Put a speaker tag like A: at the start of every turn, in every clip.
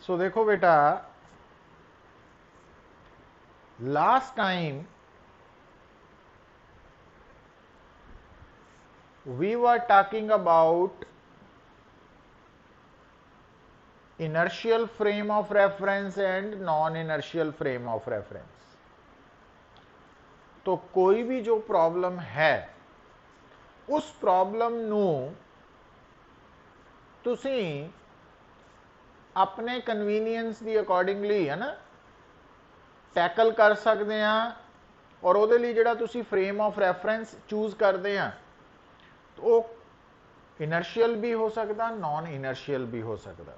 A: सो देखो बेटा, last time we were talking about inertial frame of reference and non-inertial frame of reference। तो कोई भी जो प्रॉब्लम है उस प्रॉब्लम ਨੂੰ ਤੁਸੀਂ ਆਪਣੇ ਕਨਵੀਨੀਅੰਸ ਦੀ ਅਕੋਰਡਿੰਗਲੀ ਹੈ ਨਾ ਟੈਕਲ ਕਰ ਸਕਦੇ ਆ, ਔਰ ਉਹਦੇ ਲਈ ਜਿਹੜਾ ਤੁਸੀਂ ਫਰੇਮ ਆਫ ਰੈਫਰੈਂਸ ਚੂਜ਼ ਕਰਦੇ ਆ ਉਹ ਇਨਰਸ਼ੀਅਲ ਵੀ ਹੋ ਸਕਦਾ, ਨॉन ਇਨਰਸ਼ੀਅਲ ਵੀ ਹੋ ਸਕਦਾ।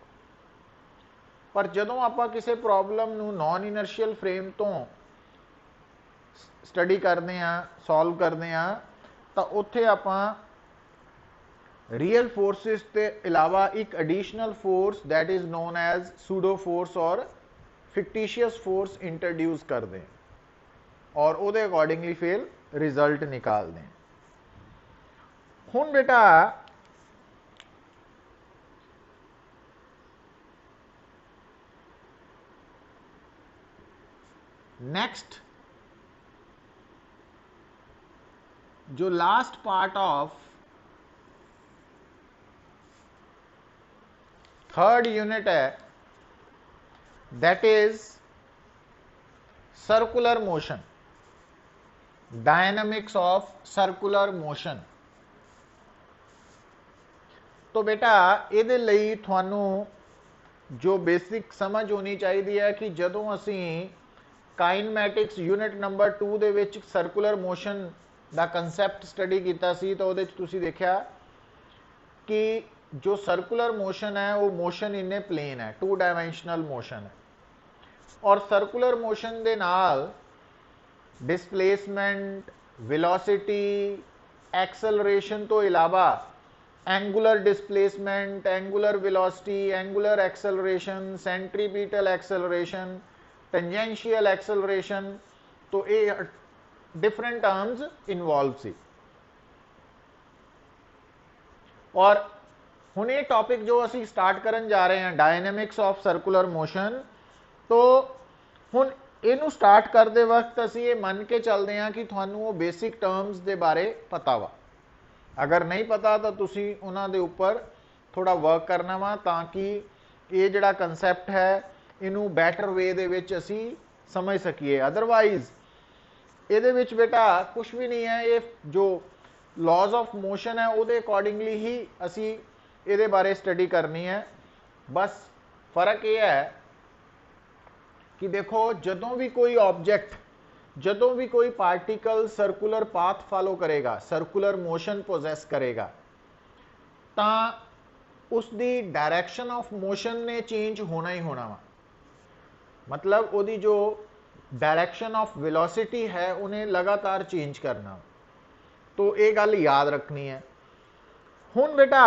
A: ਪਰ ਜਦੋਂ ਆਪਾਂ ਕਿਸੇ ਪ੍ਰੋਬਲਮ ਨੂੰ ਨॉन ਇਨਰਸ਼ੀਅਲ ਫਰੇਮ ਤੋਂ ਸਟੱਡੀ ਕਰਦੇ ਆ, ਸੋਲਵ ਕਰਦੇ ਆ, ਤਾਂ ਉੱਥੇ ਆਪਾਂ ਰੀਅਲ ਫੋਰਸਿਸ ਤੇ ਇਲਾਵਾ ਇੱਕ additional force that is known as pseudo force ਔਰ ਫਿਕਟੀਸ਼ੀਅਸ ਫੋਰਸ ਇੰਟਰੋਡਿਊਸ ਕਰਦੇ ਔਰ ਉਹਦੇ ਅਕੋਰਡਿੰਗਲੀ ਫਿਰ ਰਿਜ਼ਲਟ ਨਿਕਾਲਦੇ। ਹੁਣ ਬੇਟਾ नेक्स्ट जो last part of third unit है that is circular motion, dynamics of circular motion. तो बेटा ਇਹਦੇ ਲਈ ਤੁਹਾਨੂੰ जो बेसिक समझ होनी चाहिए है कि ਜਦੋਂ ਅਸੀਂ ਕਾਈਨਮੈਟਿਕਸ यूनिट नंबर 2 ਦੇ ਵਿੱਚ ਸਰਕੂਲਰ ਮੋਸ਼ਨ ਦਾ ਕਨਸੈਪਟ ਸਟੱਡੀ ਕੀਤਾ ਸੀ, ਤਾਂ ਉਹਦੇ 'ਚ ਤੁਸੀਂ ਦੇਖਿਆ ਕਿ ਜੋ ਸਰਕੂਲਰ ਮੋਸ਼ਨ ਹੈ ਉਹ ਮੋਸ਼ਨ ਇਨ ਏ ਪਲੇਨ ਹੈ, 2 ਡਾਇਮੈਂਸ਼ਨਲ ਮੋਸ਼ਨ ਹੈ, ਔਰ ਸਰਕੂਲਰ ਮੋਸ਼ਨ ਦੇ ਨਾਲ डिस्प्लेसमेंट, वेलोसिटी, एक्सेलरेशन तो इलावा angular displacement, angular velocity, angular acceleration, centripetal acceleration, tangential acceleration, तो ये डिफरेंट टर्म्स इन्वॉल्व सी। और हुण ये टॉपिक जो असी स्टार्ट करन जा रहे हैं डायनेमिक्स ऑफ सर्कुलर मोशन, तो हुण ਇਹਨੂੰ ਸਟਾਰਟ ਕਰਦੇ ਵਕਤ ਅਸੀਂ ਇਹ ਮੰਨ ਕੇ ਚੱਲਦੇ ਹਾਂ ਕਿ ਤੁਹਾਨੂੰ ਉਹ ਬੇਸਿਕ ਟਰਮਸ ਦੇ ਬਾਰੇ ਪਤਾ ਵਾ। ਅਗਰ ਨਹੀਂ ਪਤਾ ਤਾਂ ਤੁਸੀਂ ਉਹਨਾਂ ਦੇ ਉੱਪਰ ਥੋੜਾ ਵਰਕ ਕਰਨਾ ਵਾ, ਤਾਂ ਕਿ ਇਹ ਜਿਹੜਾ ਕਨਸੈਪਟ ਹੈ ਇਹਨੂੰ ਬੈਟਰ ਵੇ ਦੇ ਵਿੱਚ ਅਸੀਂ ਸਮਝ ਸਕੀਏ। ਅਦਰਵਾਈਜ਼ ਇਹਦੇ ਵਿੱਚ ਬੇਟਾ ਕੁਝ ਵੀ ਨਹੀਂ ਹੈ, ਇਹ ਜੋ ਲਾਜ਼ ਆਫ ਮੋਸ਼ਨ ਹੈ ਉਹਦੇ ਅਕੋਰਡਿੰਗਲੀ ਹੀ ਅਸੀਂ ਇਹਦੇ ਬਾਰੇ ਸਟੱਡੀ ਕਰਨੀ ਹੈ। ਬਸ ਫਰਕ ਇਹ ਹੈ कि देखो जदों भी कोई ऑब्जेक्ट, जदों भी कोई पार्टिकल सर्कुलर पाथ फॉलो करेगा, सर्कुलर मोशन पोजेस करेगा, तो उसकी डायरेक्शन ऑफ मोशन ने चेंज होना ही होना वा। मतलब उसकी जो डायरेक्शन ऑफ वेलोसिटी है उन्हें लगातार चेंज करना। तो ये गल याद रखनी है। हुण बेटा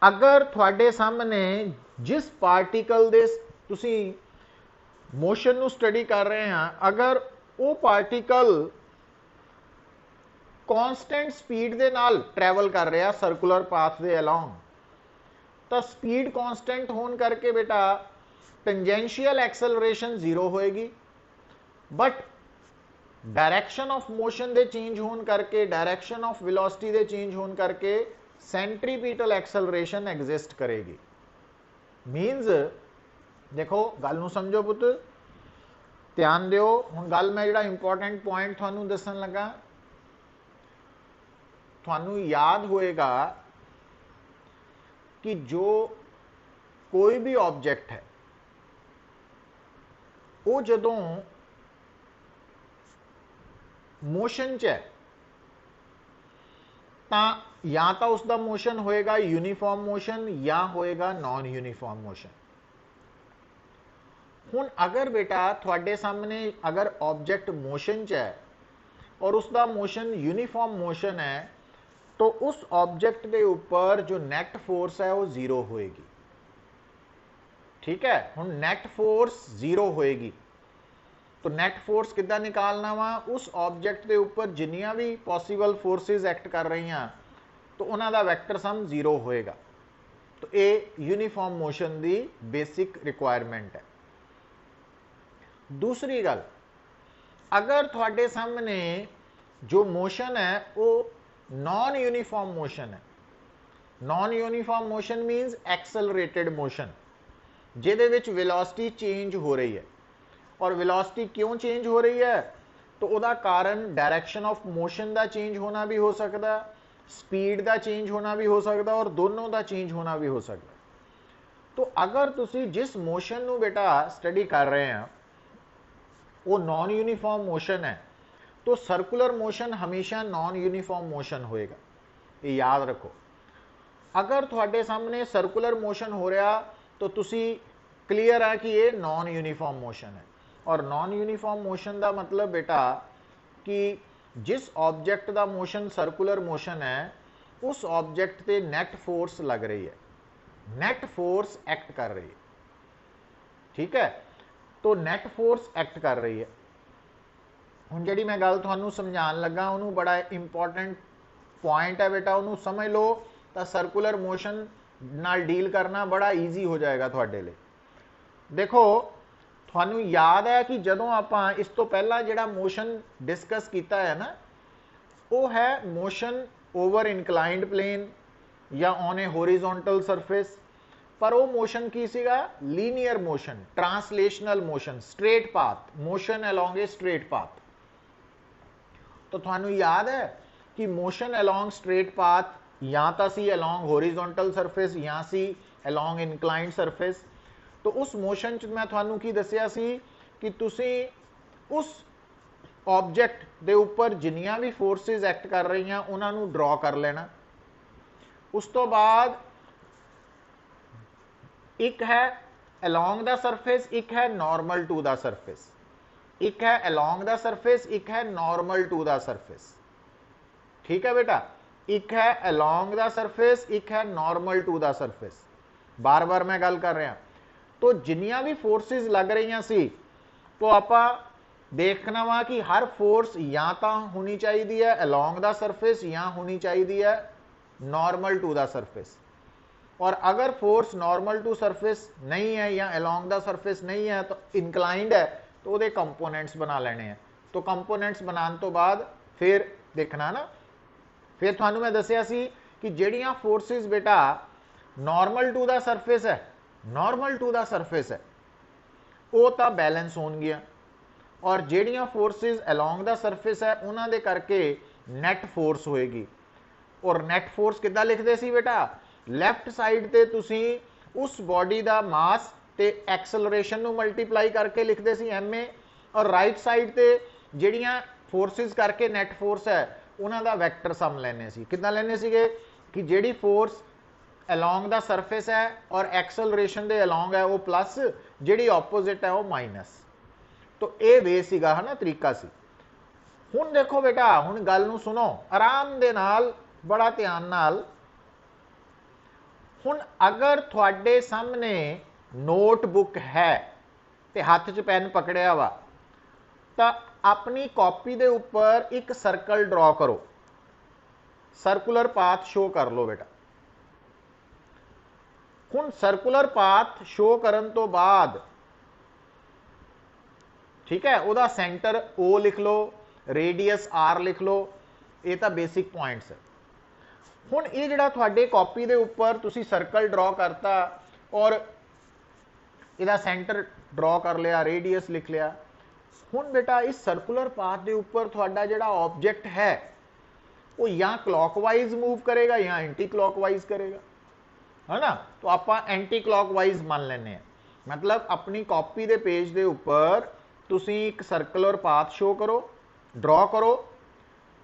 A: अगर तुहाडे सामने जिस पार्टिकल दे तुसी मोशन ਨੂੰ स्टडी कर रहे हैं, अगर वो पार्टिकल कॉन्स्टेंट स्पीड के नाल ट्रैवल कर रहा सर्कुलर पाथ के अलोंग, तो स्पीड कॉन्स्टेंट होने करके बेटा टेंजेंशियल एक्सेलरेशन 0 होएगी, बट डायरेक्शन ऑफ मोशन के चेंज होने करके, डायरेक्शन ऑफ वेलोसिटी के चेंज होने करके सेंट्रीपिटल एक्सेलरेशन एग्जिस्ट करेगी। मीन्स देखो गल नूं समझो पुत, ध्यान दिओ। हुण गल मैं जिहड़ा इंपॉर्टेंट पॉइंट तुहानूं दस्सण लगा, तुहानूं याद होएगा कि जो कोई भी ऑब्जेक्ट है वो जदों मोशन च है तां या तो उसका मोशन होएगा यूनीफॉर्म मोशन या होएगा नॉन यूनीफॉर्म मोशन। हुण अगर बेटा थोड़े सामने अगर ऑब्जेक्ट मोशन च है और उसका मोशन यूनीफॉर्म मोशन है, तो उस ऑब्जेक्ट के ऊपर जो नेट फोर्स है वो 0 होएगी। ठीक है, हुण नेट फोर्स 0 होएगी, तो नेट फोर्स किद्दां निकालना वा? उस ऑब्जेक्ट के ऊपर जिन्नियां भी पॉसिबल फोर्सेस एक्ट कर रही हैं तो उन्हां दा वैक्टर सम 0 होएगा। तो ये यूनीफॉर्म मोशन की बेसिक रिक्वायरमेंट है। दूसरी गल, अगर थोड़े सामने जो मोशन है वो नॉन यूनीफॉर्म मोशन है, non uniform motion means accelerated motion जिहदे विच वेलोसिटी चेंज हो रही है, और वेलोसिटी क्यों चेंज हो रही है, तो उसका कारण डायरेक्शन ऑफ मोशन का चेंज होना भी हो सकता, स्पीड का चेंज होना भी हो सकता, और दोनों का चेंज होना भी हो सकता। तो अगर तुसी जिस मोशन नू बेटा स्टडी कर रहे हैं वो नॉन यूनीफॉर्म मोशन है, तो सर्कुलर मोशन हमेशा नॉन यूनीफॉर्म मोशन होएगा, ये याद रखो। अगर थोड़े सामने सर्कुलर मोशन हो रहा तो तुसी क्लीयर है कि ये नॉन यूनीफॉर्म मोशन है। और नॉन यूनीफॉर्म मोशन का मतलब बेटा कि जिस ऑब्जेक्ट का मोशन सर्कुलर मोशन है उस ऑब्जेक्ट पे नेट फोर्स लग रही है, नेट फोर्स एक्ट कर रही है, ठीक है। तो नेट फोर्स एक्ट कर रही है। हुण जिहड़ी मैं गल तुहानूं समझाउण लगा उन्होंने बड़ा इंपॉर्टेंट पॉइंट है बेटा, उन्होंने समझ लो तो सर्कुलर मोशन नाल डील करना बड़ा ईजी हो जाएगा तुहाडे लिए। देखो तुहानूं याद है कि जदों आपां इस तो पहला जिहड़ा मोशन डिस्कस किया है ना, वो है मोशन ओवर इनकलाइंड प्लेन या ऑन ए होरिजोंटल सरफेस। पर वो मोशन की सीगा linear motion, translational motion, straight path, motion along a straight path. तो तुहानूं याद है कि मोशन अलोंग स्ट्रेट पाथ या तो सी अलोंग होरिजोंटल सरफेस या सी अलोंग इनकलाइंड सरफेस। तो उस मोशन च मैं तुहानूं की दस्सिया सी कि तुसी उस ऑब्जेक्ट दे उपर जिन्नियां भी फोर्सिस एक्ट कर रही हैं उन्होंने ड्रॉ कर लेना। उस तो बाद एक है अलोंग द सरफेस, एक है नॉर्मल टू द सरफेस, एक है अलोंग द सरफेस, एक है नॉर्मल टू द सरफेस, ठीक है बेटा। एक है अलोंग द सरफेस, एक है नॉर्मल टू द सरफेस। बार बार मैं गल कर रहा। तो जिन्नियां भी फोर्सिस लग रही सी तो आपां देखना वा कि हर फोर्स या तो होनी चाहिए है अलोंग द सरफेस या होनी चाहिए है नॉर्मल टू द सरफेस। और अगर फोर्स नॉर्मल टू सरफेस नहीं है या अलोंग द सरफेस नहीं है तो इनक्लाइंड है, तो वो कंपोनेंट्स बना लेने हैं। तो कंपोनेंट्स बनाने तो बाद फिर देखना ना, फिर थानू मैं दसिया सी कि जेड़ियां फोर्सिस बेटा नॉर्मल टू द सरफेस है, नॉर्मल टू द सरफेस है, वो तो बैलेंस होणगियां, और जेड़ियां फोर्सिस अलोंग द सरफेस है उन्हां दे करके नैट फोर्स होएगी। और नैट फोर्स किद्दां लिखदे सी बेटा, लैफ्ट साइड ते तुसी उस बॉडी दा मास ते एक्सेलरेशन नू मल्टीप्लाई करके लिखदे सी MA, और राइट साइड ते जेड़ियां फोर्सिस करके नैट फोर्स है उन्हां दा वैक्टर सम लेने सी। किद्दां लेने सीगे कि जेड़ी फोर्स अलोंग द सरफेस है और एक्सेलरेशन दे अलोंग है वो प्लस, जेड़ी ऑपोजिट है वो माइनस। तो ये वे सीगा है ना, तरीका सी। हुण देखो बेटा, हुण गल नू सुनो आराम दे नाल, बड़ा ध्यान नाल। हुण अगर थोड़े सामने नोटबुक है ते हाथ च पेन पकड़िया वा, तो अपनी कॉपी दे उपर एक सर्कल ड्रॉ करो, सर्कुलर पाथ शो कर लो बेटा। हुण सर्कुलर पाथ शो करन तो बाद ठीक है, उहदा सेंटर O लिख लो, रेडियस R लिख लो, ये तो बेसिक पॉइंट्स है। हुण ये जिहड़ा तुहाडे कॉपी दे उपर तुसी सर्कल ड्रॉ करता और इहदा सेंटर ड्रॉ कर लिया, रेडियस लिख लिया। हुण बेटा इस सर्कुलर पाथ दे उपर तुहाडा जिहड़ा ऑब्जेक्ट है वो या क्लॉकवाइज मूव करेगा या एंटी क्लॉकवाइज करेगा, है ना। तो आपां एंटी क्लॉकवाइज मान लेने हैं। मतलब अपनी कॉपी दे पेज दे उपर तुसी एक सर्कुलर पाथ शो करो, ड्रॉ करो।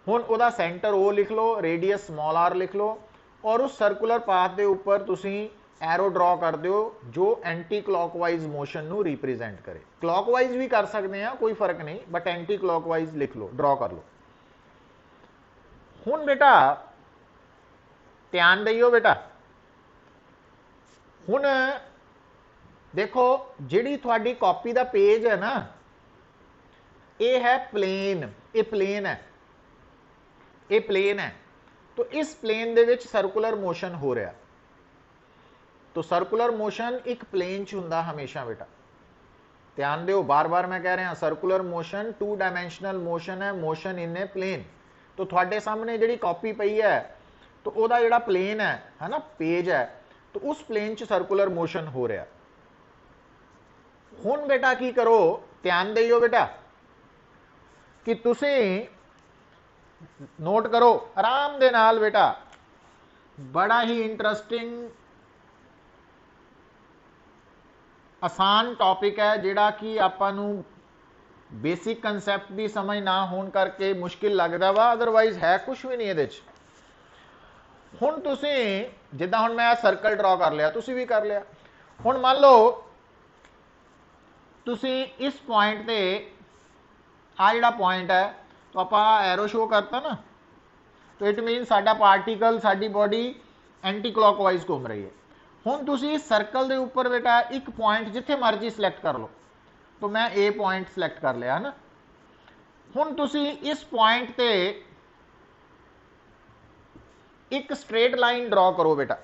A: हुण उहदा सेंटर O लिख लो, रेडियस स्मॉल r लिख लो, और उस सर्कुलर पाथ दे उपर तुसी एरो ड्रॉ कर दो जो एंटी क्लॉकवाइज मोशन नू रिप्रेजेंट करे। क्लॉकवाइज भी कर सकते हैं, कोई फर्क नहीं, बट एंटी क्लॉकवाइज लिख लो, ड्रॉ कर लो। हुण बेटा ध्यान दियो बेटा, हुण देखो जिहड़ी तुहाडी कॉपी दा पेज है ना, ये है प्लेन, ये प्लेन है, ये प्लेन है। तो इस प्लेन दे विच सर्कुलर मोशन हो रहा। तो सर्कुलर मोशन एक प्लेन च हुंदा हमेशा बेटा, ध्यान दो, बार बार मैं कह रहा सर्कुलर मोशन 2 डायमेंशनल मोशन है, मोशन इन ए प्लेन। तो थोड़े सामने जी कॉपी पई है तो वह जो प्लेन है ना, पेज है, तो उस प्लेन च सर्कुलर मोशन हो रहा। हुण बेटा की करो, ध्यान दियो बेटा कि तुसी नोट करो आराम दे नाल बेटा, बड़ा ही इंटरेस्टिंग आसान टॉपिक है जिहड़ा कि आपां नूं बेसिक कंसैप्ट भी समझ ना होने करके मुश्किल लगता वा, अदरवाइज है कुछ भी नहीं ये। हुण तुसी जिद्दां हुण मैं सर्कल ड्रॉ कर लिया, तुसी भी कर लिया। हुण मान लो तुसी इस पॉइंट ते आ जिहड़ा पॉइंट है तो आपां एरो शो करता ना, तो इट मीन साडा पार्टिकल साडी बॉडी एंटी क्लॉकवाइज घूम रही है। हुण तुसी इस सर्कल के उपर बेटा एक पॉइंट जिथे मर्जी सिलेक्ट कर लो, तो मैं ए पॉइंट सिलेक्ट कर लिया है ना। हुण तुसी इस पॉइंट ते एक स्ट्रेट लाइन ड्रॉ करो बेटा।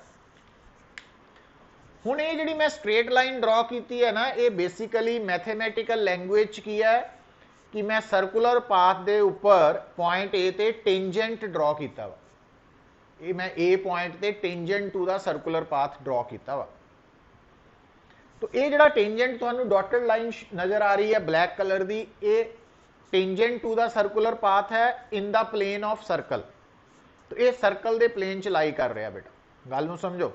A: हुण ये जिहड़ी मैं स्ट्रेट लाइन ड्रॉ की है ना, ये बेसिकली मैथेमैटिकल लैंग्वेज की है कि मैं सर्कुलर पाथ के उपर पॉइंट ए ते टेंजेंट ड्रॉ किया वा, ये मैं ए पॉइंट ते tangent to the circular path draw किया वा। तो ये जिहड़ा टेंजेंट तुहानूं डॉटेड लाइन नज़र आ रही है ब्लैक कलर की, ये tangent to the circular path है in the plane of circle. तो ये सर्कल के प्लेन च लाई कर रहा बेटा, गल नूं समझो।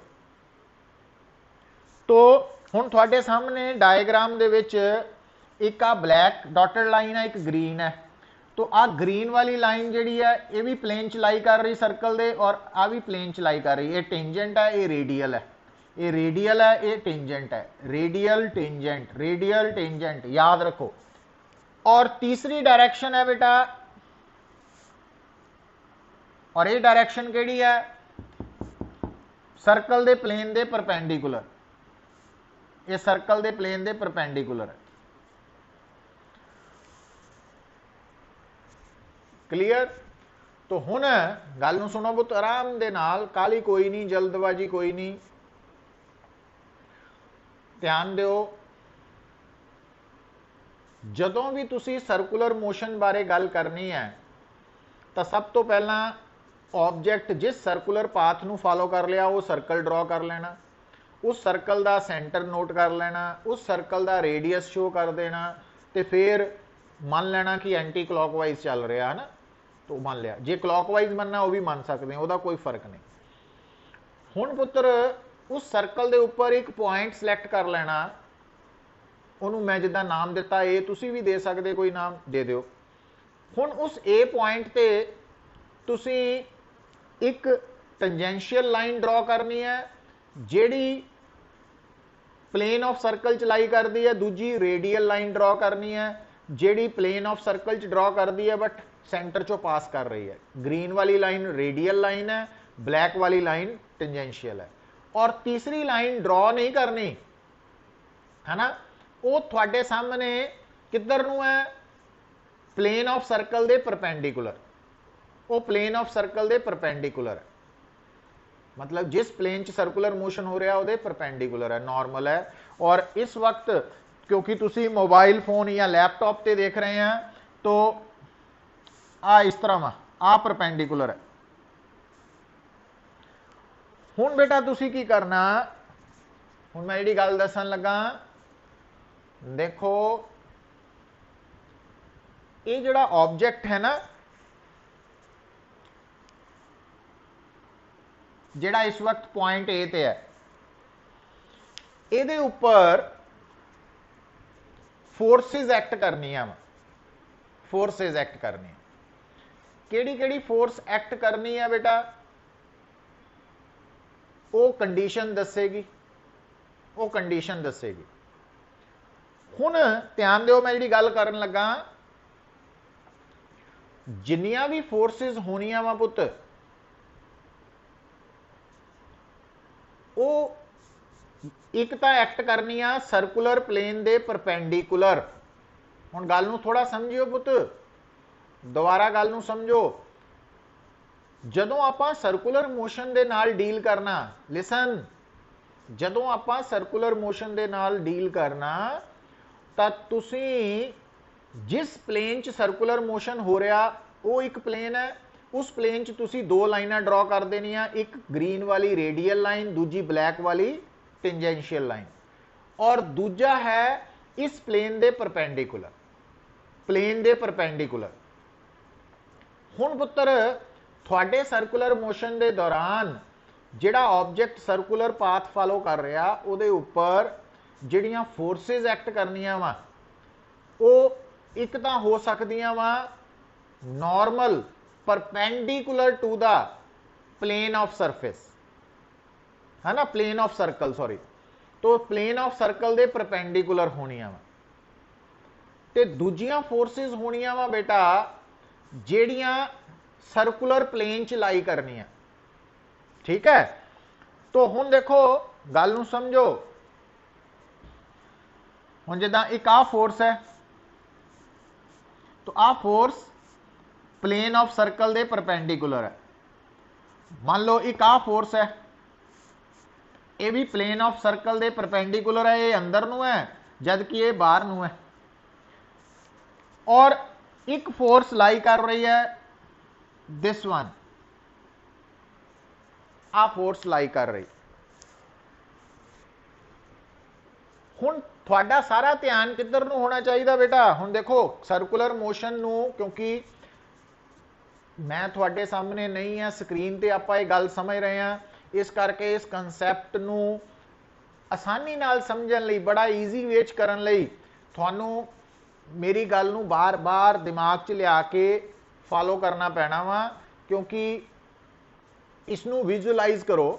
A: तो हुण तुहाडे सामने डायग्राम दे विच एक आ ब्लैक डॉटेड लाइन है, एक ग्रीन है। तो आ ग्रीन वाली लाइन जिहड़ी है ये भी प्लेन च लाई कर रही सर्कल दे, और आ भी प्लेन च लाई कर रही। ये टेंजेंट है, ये रेडियल है, ये रेडियल है, ये टेंजेंट है, रेडियल टेंजेंट, रेडियल टेंजेंट, याद रखो। और तीसरी डायरेक्शन है बेटा, और ये डायरेक्शन केड़ी है, सर्कल दे प्लेन दे परपेंडिकुलर, ये सर्कल दे प्लेन दे परपेंडिकुलर है। क्लीयर? तो हुण गल नूं सुनो बहुत आराम दे नाल, काली कोई नहीं, जल्दबाजी कोई नहीं, ध्यान दिओ। जदों भी तुसी सर्कुलर मोशन बारे गल करनी है तो सब तो पहला ऑब्जेक्ट जिस सर्कुलर पाथ नूं फॉलो कर लिया वो सर्कल ड्रॉ कर लेना, उस सर्कल का सेंटर नोट कर लेना, उस सर्कल का रेडियस शो कर देना, तो फिर मान लेना कि एंटी क्लॉकवाइज चल रहा है ना, तो मान लिया। जे क्लॉकवाइज मनना वो भी मान सकते हैं, वह कोई फर्क नहीं। हुण पुत्र उस सर्कल के उपर एक पॉइंट सिलेक्ट कर लेना, उन्होंने मैं जिदा नाम दिता ए, तुसी भी दे सकते, कोई नाम दे दो। हुण उस ए पॉइंट ते तुसी एक टेंजेंशियल लाइन ड्रॉ करनी है जिहड़ी प्लेन ऑफ सर्कल च लाई करती है, दूजी रेडियल लाइन ड्रॉ करनी है जिहड़ी प्लेन ऑफ सर्कल च ड्रॉ करती है बट सेंटर चो पास कर रही है। ग्रीन वाली लाइन रेडियल लाइन है, ब्लैक वाली लाइन टेंजेंशियल है। और तीसरी लाइन ड्रॉ नहीं करनी है ना, वो थोड़े सामने किधर नूं है, प्लेन ऑफ सर्कल दे परपेंडिकुलर, वो प्लेन ऑफ सर्कल दे परपेंडिकुलर है, मतलब जिस प्लेन च सर्कुलर मोशन हो रहा है परपेंडिकुलर है, नॉर्मल है। और इस वक्त क्योंकि तुसी मोबाइल फोन या लैपटॉप ते देख रहे हैं तो आ इस तरह आ परपेंडिकुलर है। हुण बेटा तुसी की करना, हुण मैं जिहड़ी गल दसन लगा, देखो ये जिहड़ा ऑब्जेक्ट है ना, जिहड़ा इस वक्त पॉइंट ए ते है, इहदे उपर फोर्सिस एक्ट करनी है, फोर्सिस एक्ट करनी है। केड़ी केड़ी फोर्स एक्ट करनी है बेटा, वो कंडीशन दसेगी, वो कंडीशन दसेगी। हुण ध्यान दिओ, मैं जिहड़ी गल करन लगा, जिन्नियां भी फोर्सिस होनियां वा पुत्त, वो एक तो एक्ट करनी आ सर्कुलर प्लेन दे परपेंडिकुलर। हुण गल नूं थोड़ा समझियो पुत्त, दोबारा गल नूं समझो। जदों आपां सर्कुलर मोशन दे नाल डील करना, लिसन, ਜਦੋਂ ਆਪਾਂ ਸਰਕੂਲਰ ਮੋਸ਼ਨ ਦੇ ਨਾਲ ਡੀਲ ਕਰਨਾ ਤਾਂ ਤੁਸੀਂ ਜਿਸ ਪਲੇਨ 'ਚ ਸਰਕੂਲਰ ਮੋਸ਼ਨ ਹੋ ਰਿਹਾ ਉਹ ਇੱਕ ਪਲੇਨ ਹੈ, ਉਸ ਪਲੇਨ 'ਚ ਤੁਸੀਂ ਦੋ ਲਾਈਨਾਂ ਡਰਾ ਕਰ ਦੇਣੀਆਂ, ਇੱਕ ਗ੍ਰੀਨ ਵਾਲੀ ਰੇਡੀਅਲ ਲਾਈਨ, ਦੂਜੀ ਬਲੈਕ ਵਾਲੀ ਟੈਂਜੈਂਸ਼ੀਅਲ ਲਾਈਨ, ਔਰ ਦੂਜਾ ਹੈ ਇਸ ਪਲੇਨ ਦੇ ਪਰਪੈਂਡੀਕੂਲਰ, ਪਲੇਨ ਦੇ ਪਰਪੈਂਡੀਕੂਲਰ। ਹੁਣ ਪੁੱਤਰ ਤੁਹਾਡੇ ਸਰਕੂਲਰ ਮੋਸ਼ਨ ਦੇ ਦੌਰਾਨ ਜਿਹੜਾ ਆਬਜੈਕਟ ਸਰਕੂਲਰ ਪਾਥ ਫਾਲੋ ਕਰ ਰਿਹਾ ਉਹਦੇ ਉੱਪਰ ਜਿਹੜੀਆਂ ਫੋਰਸਿਸ ਐਕਟ ਕਰਨੀਆਂ ਵਾ ਉਹ ਇੱਕ ਤਾਂ ਹੋ ਸਕਦੀਆਂ ਵਾ normal perpendicular to the plane of surface, है ना, प्लेन ऑफ सर्कल, सॉरी, तो प्लेन ऑफ सर्कल दे परपेंडिकुलर होनियां वा ते दूजियां फोर्सेस होनियां वा बेटा जेड़ियां सर्कुलर प्लेन च लाई करनियां। ठीक है, तो हुण देखो गल नूं समझो। हुण जिद्दां एक आ फोर्स है तो आ फोर्स प्लेन ऑफ सर्कल दे परपेंडिकुलर है। मान लो एक आ फोर्स है, ये भी प्लेन ऑफ सर्कल दे परपेंडिकुलर है, ये अंदर नू है जबकि ये बाहर नू है, और एक फोर्स लाई कर रही है दिस वन, आ फोर्स लाई कर रही। हुण तुहाडा सारा ध्यान किधर नू होना चाहिए बेटा? हुण देखो सर्कुलर मोशन नू, क्योंकि मैं थोड़े सामने नहीं है स्क्रीन ते आपां ये गल समझ रहे हैं, इस करके इस कंसैप्ट नू आसानी नाल समझण लई, बड़ा ईजी वे च करन लई तुहानू मेरी गल नू बार बार दिमाग च लिया के फॉलो करना पैना वा, क्योंकि इसनू विजुअलाइज करो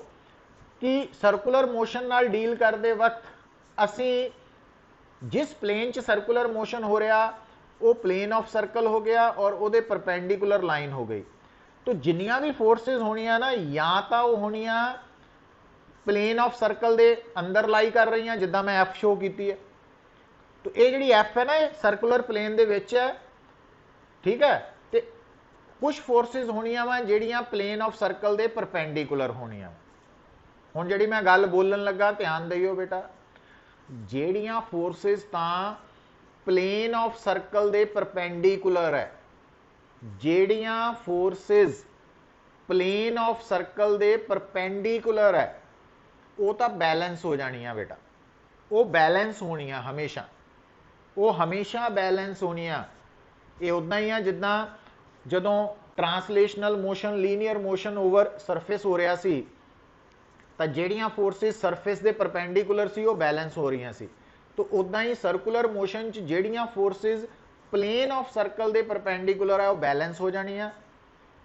A: कि सर्कुलर मोशन नाल डील करते वक्त असी जिस प्लेन च सर्कुलर मोशन हो रहा वो प्लेन ऑफ सर्कल हो गया और वो परपेंडिकुलर लाइन हो गई। तो जिन्नियां भी फोर्सेस होनियां ना, या तो वो होनियां प्लेन ऑफ सर्कल दे अंदर लाई कर रही हैं, जिद्दां मैं एफ शो की है, तो ये जी एफ है ना सर्कुलर प्लेन दे विच है। ठीक है, तो कुछ फोर्सेस होनियां वा जिहड़ियां प्लेन ऑफ सर्कल दे परपेंडिकुलर होनियां। हुण जिहड़ी मैं गल बोलन लगा ध्यान दिओ बेटा, जिहड़ियां फोर्सेस तां प्लेन ऑफ सर्कल दे परपेंडिकुलर है, जेड़ियां फोर्सेस प्लेन ऑफ सर्कल दे परपेंडिकुलर है वो तो बैलेंस हो जानियां बेटा, वो बैलेंस होनियां हमेशा, वो हमेशा बैलेंस होनियां। ये उदा ही है जिद्दां जदों translational motion linear motion over surface हो रहा सी तां जेड़ियां फोर्सेस सरफेस दे परपेंडिकुलर सी वो बैलेंस हो रही सी, तो उदा ही सर्कुलर मोशन च जेड़ियां फोर्सेस प्लेन ऑफ सर्कल दे परपेंडिकुलर है वो बैलेंस हो जानी है,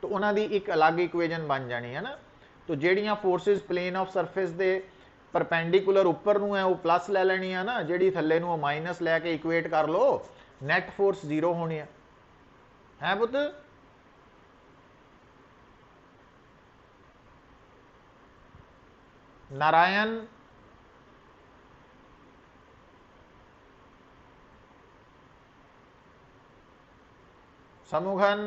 A: तो उन्हां दी एक अलग इक्वेजन बन जानी है ना। तो जेड़ियां फोर्सेस प्लेन ऑफ सरफेस दे परपेंडिकुलर उपर नूं है वो प्लस ले लेनी है ना, जिहड़ी थल्ले नूं माइनस लैके इक्वेट कर लो, नैट फोर्स जीरो होनी है पुत। नारायण समुघन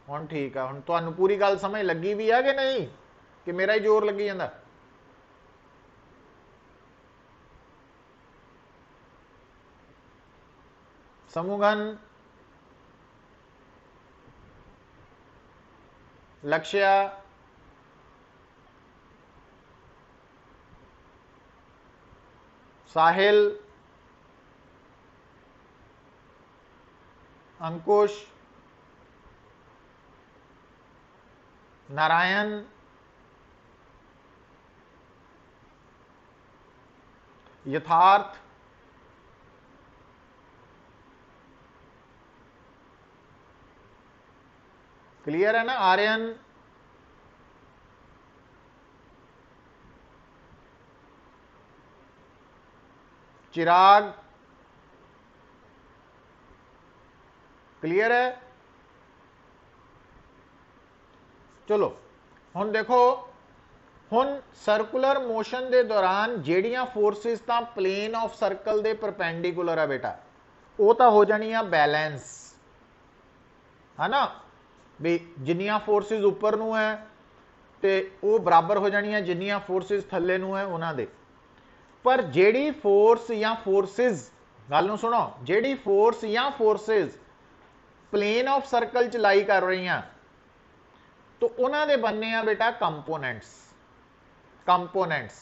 A: हुण ठीक है, हुण तुहानू पूरी गल समझ लगी भी है कि नहीं, कि मेरा ही जोर लगी जांदा? समुघन, लक्ष्या, साहिल, अंकुश, नारायण, यथार्थ, क्लियर है ना? आर्यन, चिराग, क्लियर है? चलो हुण देखो, हुण सर्कुलर मोशन दे दौरान जेड़ियां फोर्सेस तां प्लेन ऑफ सर्कल दे परपेंडिकुलर है बेटा, वो तो हो जानी है बैलेंस, है ना। भी जिन्नियां फोर्सिस उपर नूं है तो वो बराबर हो जानियां जिन्नियां फोर्सिस थल्ले नूं है उन्हां दे। पर जिहड़ी फोर्स या फोर्सिस, गल नूं सुनो, जिहड़ी फोर्स या फोर्सिस प्लेन ऑफ सर्कल च लाई कर रही हैं तो उन्हां दे बनने आ बेटा कंपोनेंट्स। कंपोनेंट्स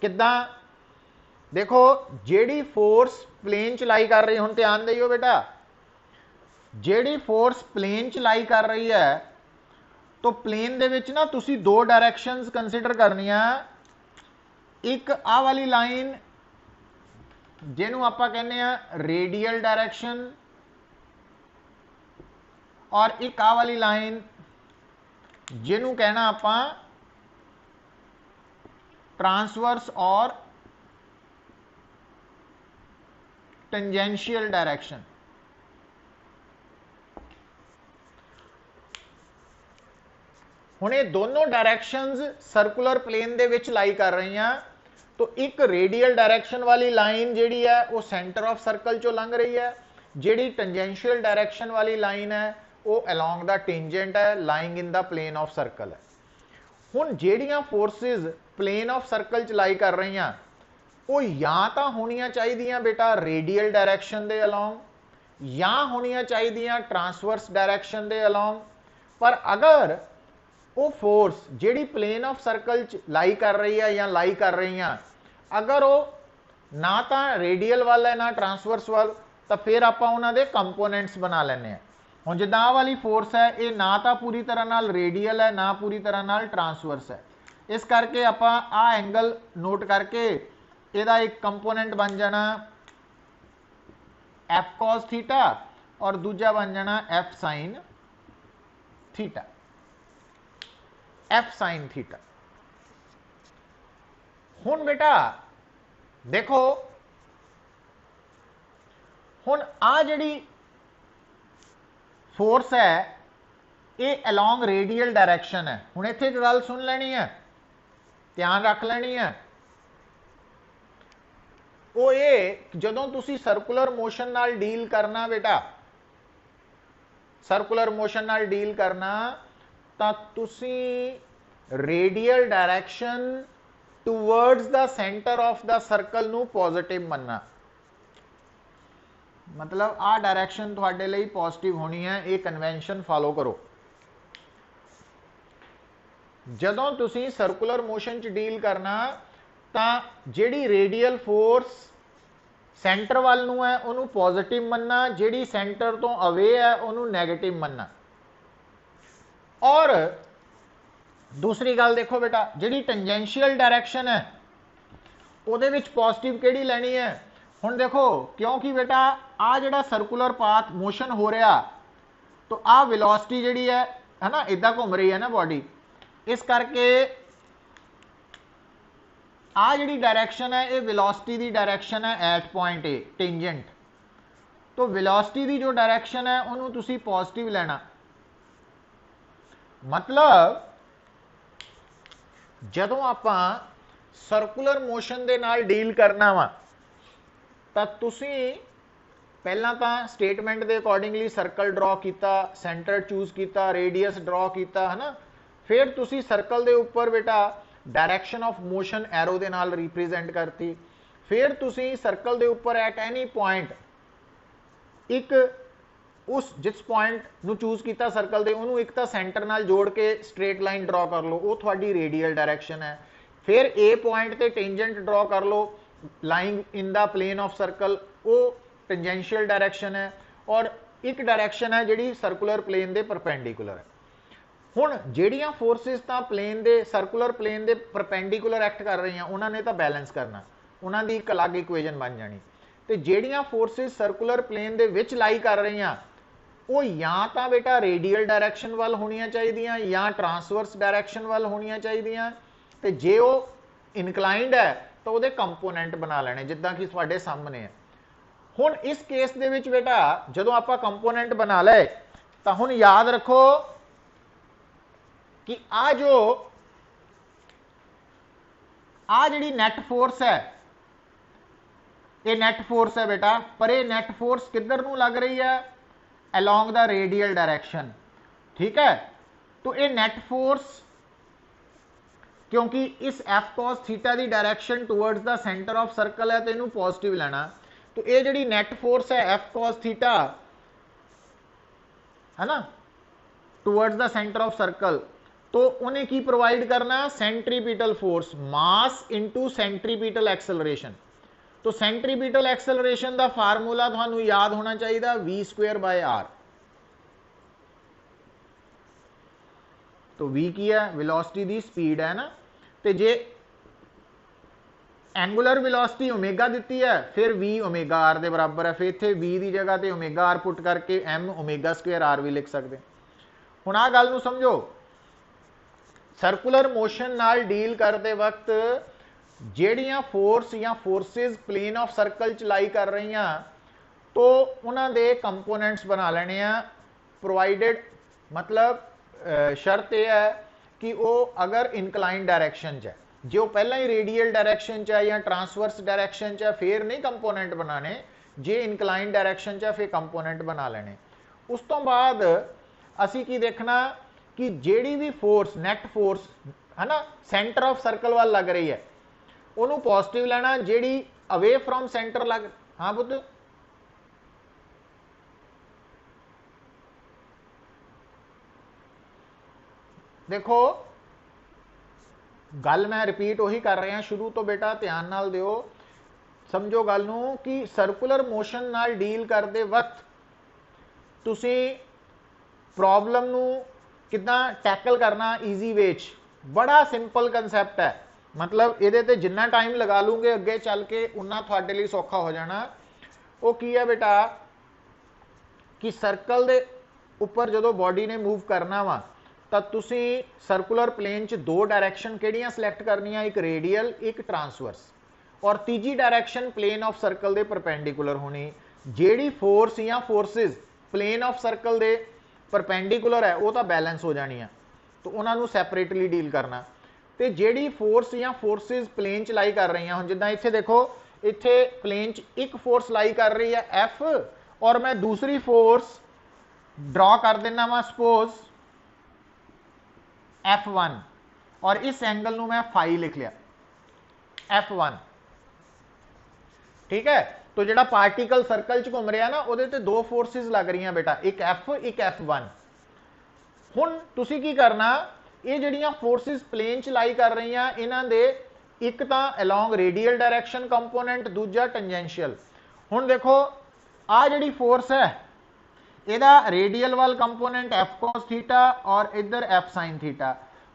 A: किद्दां? देखो जिहड़ी फोर्स प्लेन च लाई कर रही, हुण ध्यान दिओ बेटा, जिहड़ी फोर्स प्लेन च लाई कर रही है तो प्लेन दे विच ना तुसी दो डायरैक्शनस कंसिडर करनियां। एक आ वाली लाइन जिन्हों आपां कहने आ रेडियल डायरैक्शन, और एक आ वाली लाइन जिन्हों कहना आपां ट्रांसवर्स और टेंजेंशियल डायरैक्शन। हुण ये दोनों डायरैक्शनस सर्कुलर प्लेन दे विच लाई कर रही हैं। तो एक रेडियल डायरैक्शन वाली लाइन जिहड़ी है वो सेंटर ऑफ सर्कल चो लंघ रही है, जिहड़ी टेंजेंशियल डायरैक्शन वाली लाइन है वो अलोंग द टेंजेंट है, lying in the plane of circle है। हुण जिहड़ियां फोर्सिस प्लेन ऑफ सर्कल च लाई कर रही हैं वो या तो होनियां चाहिए बेटा रेडियल डायरैक्शन दे अलोंग, या होनियां चाहिए ट्रांसवर्स डायरैक्शन दे अलोंग। पर अगर वो फोर्स जिहड़ी प्लेन ऑफ सर्कल च लाई कर रही है या लाई कर रही हैं, अगर वो ना तो रेडियल वाल है ना ट्रांसवर्स वाल, तो फिर आपां उन्हां दे कंपोनेंट्स बना लैंदे आ। हुण जिद्दां आ वाली फोर्स है ये ना तो पूरी तरह नाल रेडियल है ना पूरी तरह नाल ट्रांसवर्स है, इस करके आपां आ एंगल नोट करके इहदा एक कंपोनेंट बन जाना एफ कॉस थीटा और दूजा बन जाना F sine theta. F sine theta. हुण बेटा देखो, हुण आ जिहड़ी फोर्स है ये अलोंग रेडियल डायरैक्शन है। हुण इत्थे एक गल सुन लेनी है, ध्यान रख लेनी है, वो ये जदों तुसी सर्कुलर मोशन नाल डील करना बेटा, सर्कुलर मोशन नाल डील करना तां तुसी radial direction towards the centre of the circle नूं पॉजिटिव मनना। मतलब आ डायरैक्शन तुहाडे लई पॉजिटिव होनी है, ये कन्वेंशन फॉलो करो। जदों तुसी सर्कुलर मोशन च डील करना तां जिहड़ी रेडियल फोर्स सेंटर वाल नूं है उहनूं पॉजिटिव मनना, जिहड़ी सेंटर तो अवे है उहनूं नैगेटिव मनना। और दूसरी गल देखो बेटा, जिहड़ी टेंजेंशियल डायरैक्शन है उहदे विच पॉजिटिव किहड़ी लैनी है। हुण देखो क्योंकि बेटा आ जिहड़ा सर्कुलर पाथ मोशन हो रहा तो आ वेलोसिटी जिहड़ी है ना इदां घूम रही है ना बॉडी, इस करके आ जिहड़ी डायरैक्शन है ये वेलोसिटी दी डायरैक्शन है एट पॉइंट ए टेंजेंट। तो वेलोसिटी दी जो डायरैक्शन है उहनूं तुसी पॉजिटिव लेना। मतलब जदों आपां सर्कुलर मोशन दे नाल डील करना वा तां तुसी पहला तां स्टेटमेंट दे अकॉर्डिंगली सर्कल ड्रॉ किया, सेंटर चूज किया, रेडियस ड्रॉ किया, है ना। फिर तुसी सर्कल दे उपर बेटा डायरैक्शन ऑफ मोशन एरो दे नाल रिप्रेजेंट करती। फिर तुसी सर्कल दे उपर एट एनी पॉइंट एक उस जिस पॉइंट नूं चूज किया सर्कल दे उहनूं एक तां सेंटर नाल जोड़ के स्ट्रेट लाइन ड्रॉ कर लो, वो तुहाडी रेडियल डायरैक्शन है। फिर ए पॉइंट ते टेंजेंट ड्रॉ कर लो lying in the plane of circle, वो टेंजेंशियल डायरैक्शन है। और एक डायरैक्शन है जिहड़ी सर्कुलर प्लेन दे परपेंडिकुलर है। हुण जिहड़ियां फोर्सिस तां प्लेन दे सर्कुलर प्लेन दे परपेंडिकुलर एक्ट कर रही हैं उन्हां ने तां बैलेंस करना, उन्हां दी एक अलग इक्वेजन बन जानी। ते जिहड़ियां फोर्सिस सर्कुलर प्लेन दे विच लाई कर रही हैं वो या तां बेटा रेडियल डायरैक्शन वाल होनियां चाहिदियां या ट्रांसवर्स डायरैक्शन वाल होनियां चाहिदियां। ते जे वो इनकलाइंड है तो उहदे कंपोनेंट बना लेने जिद्दां कि तुहाडे सामने है। हुण इस केस दे विच बेटा जदों आपां कंपोनेंट बना ले तां हुण याद रखो कि आ जिहड़ी नैट फोर्स है ये नैट फोर्स है बेटा, पर ये नैट फोर्स किधर नूं लग रही है अलोंग द रेडियल डायरैक्शन। ठीक है। तो ये नेट फोर्स, क्योंकि इस एफ कॉस थीटा की direction towards the centre of circle है तो इनू पॉजिटिव लेना। तो ये जी नेट फोर्स है एफ कॉस थीटा है ना towards the centre of circle, तो उन्हें की प्रोवाइड करना, centripetal force, mass into centripetal acceleration. तो सेंट्रीपिटल एक्सेलरेशन का फार्मूला थानू याद होना चाहिए v²/r। तो v की है वेलोसिटी दी स्पीड है ना, तो जे एंगुलर वेलोसिटी ओमेगा दी है फिर v ओमेगा r के बराबर है, फिर इतने v की जगह पर ओमेगा r पुट करके m ओमेगा² भी लिख सकते। हुण आ गल नूं समझो, सर्कुलर मोशन नाल डील करते वक्त ਜਿਹੜੀਆਂ फोर्स या फोर्सिस प्लेन ऑफ सर्कल च लाई कर रही हैं तो उन्होंने कंपोनेंट्स बना लेने हैं, प्रोवाइडेड मतलब शर्त यह है कि वो अगर इनकलाइन डायरैक्शन च है, जो पहला ही रेडियल डायरैक्शन च है या ट्रांसवर्स डायरैक्शन च है फिर नहीं कंपोनेंट बनाने, जे इनकलाइन डायरैक्शन च है फिर कंपोनेंट बना लेने। उस तो बाद असी की देखना कि जेड़ी भी फोर्स नैट फोर्स है ना सेंटर ऑफ सर्कल वाल लग रही है उन्होंने पॉजिटिव लेना, जेड़ी अवे फ्रॉम सेंटर लग, हाँ बुद्ध देखो गल मैं रिपीट उही कर रहा शुरू तो बेटा ध्यान नाल दिओ, समझो गल नूं कि सर्कुलर मोशन नाल डील करते वक्त तुसी प्रॉब्लम नूं किदां टैकल करना ईजी वे च, बड़ा सिंपल कंसैप्ट है, मतलब ये ते जिन्ना टाइम लगा लूंगे अगे चल के उन्ना थोड़े लिए सौखा हो जाना। वो की है बेटा कि सर्कल दे उपर जो बॉडी ने मूव करना वा तो तुसी सर्कुलर प्लेन च दो डायरैक्शन किहड़ियां सिलेक्ट करनियां, एक रेडियल एक ट्रांसवर्स, और तीजी डायरैक्शन प्लेन ऑफ सर्कल दे परपेंडिकुलर होनी। जेड़ी फोर्स या फोर्सिस प्लेन ऑफ सर्कल दे परपेंडिकुलर है वो तो बैलेंस हो जानी है, तो उन्होंने सैपरेटली डील करना। तो जेड़ी फोर्स या फोर्सिस प्लेन च लाई कर रही हैं, जिद्दां इत्थे देखो इत्थे प्लेन च एक फोर्स लाई कर रही है एफ, और मैं दूसरी फोर्स ड्रॉ कर देना वा सपोज F1, और इस एंगल नूं मैं फाई लिख लिया F1, ठीक है। तो जिहड़ा पार्टिकल सर्कल च घूम रहा ना उहदे ते दो फोर्सिस लग रही बेटा, एक F एक F1। हुण तुसीं की करना, ये जिहड़ियां फोर्सिस प्लेन च लाई कर रही हैं इन्हां दे एक तां अलॉन्ग रेडियल डायरैक्शन कंपोनेंट, दूजा टेंजेंशियल। हुण देखो आ जिहड़ी फोर्स है इहदा रेडियल वाल कंपोनेंट एफ कॉस थीटा और इधर एफ साइन थीटा।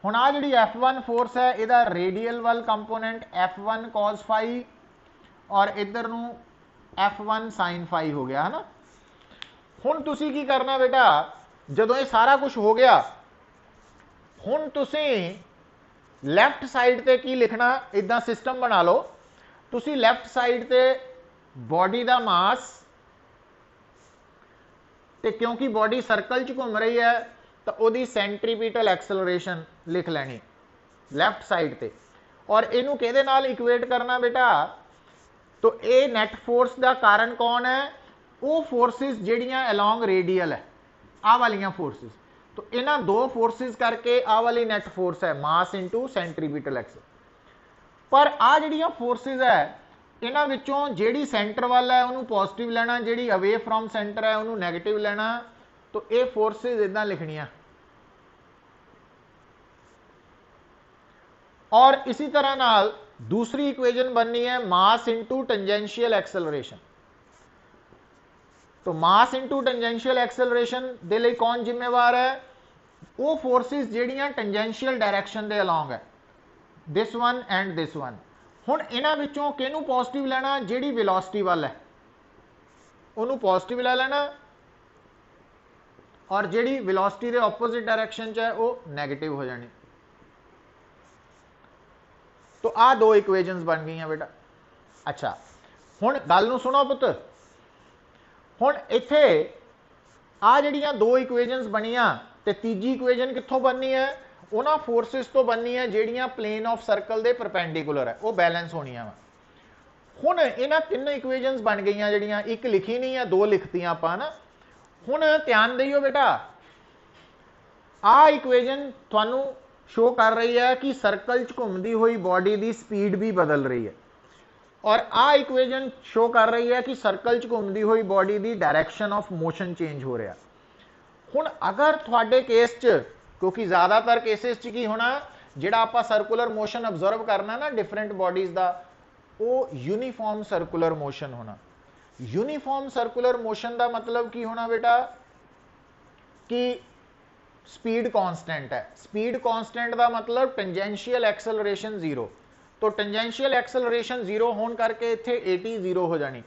A: हुण आ जिहड़ी F1 फोर्स है इहदा रेडियल वाल कंपोनेंट F1 कॉस फाई और इधर नूं F1 साइन फाई हो गया है ना। हुण तुसीं की करना बेटा, जदों ये सारा कुछ हो गया हुण तुसीं लैफ्ट साइड ते की लिखना, इदां सिस्टम बना लो, तुसीं लैफ्ट साइड ते बॉडी दा मास, ते क्योंकि बॉडी सर्कल च घूम रही है तो उहदी सेंट्रीपिटल एक्सेलरेशन लिख लैनी लैफ्ट साइड ते, और इनू किहदे नाल इक्वेट करना बेटा, तो ये नैट फोर्स का कारण कौन है, वो फोर्सिस जिहड़ियां अलॉन्ग रेडियल है आ वालियां फोर्सिस, तो इन्हां दो फोर्सिस करके आ वाली नैट फोर्स है मास इंटू सेंट्रीपिटल एक्सेल। पर आ जिहड़ियां फोर्सिस है इन्हां विचों जिहड़ी सेंटर वाल है उन्होंने पॉजिटिव लेना, जिहड़ी अवे फ्रॉम सेंटर है उन्होंने नैगेटिव लेना। तो ये फोर्सिस इदां लिखनियां, और इसी तरह नाल दूसरी इक्वेजन बननी है मास इंटू टेंजेंशियल एक्सेलरेशन। तो मास इंटू टेंजेंशियल एक्सेलरेशन दे लई कौन जिम्मेवार है, वो फोर्सिस जिहड़ियां टेंजेंशियल डायरैक्शन दे अलॉन्ग है, this one and this one. हुण इन्हां विचों किहनूं पॉजिटिव लेना, जिहड़ी वेलोसिटी वाल है उन्होंने पॉजिटिव ले लेना, और जिहड़ी वेलोसिटी दे ऑपोजिट डायरैक्शन च है वो नैगेटिव हो जानी। तो आ दो इक्वेजन्स बन गई बेटा। अच्छा हुण गल नूं सुनो पुत्त, हुण इत्थे आ जिहड़ियां दो इक्वेजन्स बनियां ते तीजी इक्वेजन कित्थों बननी है, उन्हां फोर्सिस तो बननी है जिहड़ियां प्लेन ऑफ सर्कल दे परपेंडिकुलर है, वो बैलेंस होणियां वा। हुण इन्हां तीन इक्वेजन्स बन गईयां जिहड़ियां, एक लिखी नहीं है दो लिखतियां आपां ना। हुण ध्यान दिओ बेटा, आ इक्वेजन थानू शो कर रही है कि सर्कल च घूमती हुई बॉडी की स्पीड भी बदल रही है, और आ इक्वेजन शो कर रही है कि सर्कल च घूमती हुई बॉडी की डायरैक्शन ऑफ मोशन चेंज हो रहा। हुण अगर थोड़े केस च, क्योंकि ज़्यादातर केसेस च की होना, जिहड़ा आपां सर्कुलर मोशन ऑब्जर्व करना ना डिफरेंट बॉडीज़ का, वो यूनीफॉर्म सर्कुलर मोशन होना। यूनीफॉर्म सर्कुलर मोशन का मतलब की होना बेटा कि स्पीड कांस्टेंट है। स्पीड कांस्टेंट का मतलब टेंजेंशियल एक्सेलरेशन जीरो। तो टेंजेंशियल एक्सेलरेशन जीरो होने करके इत्थे एटी जीरो हो जानी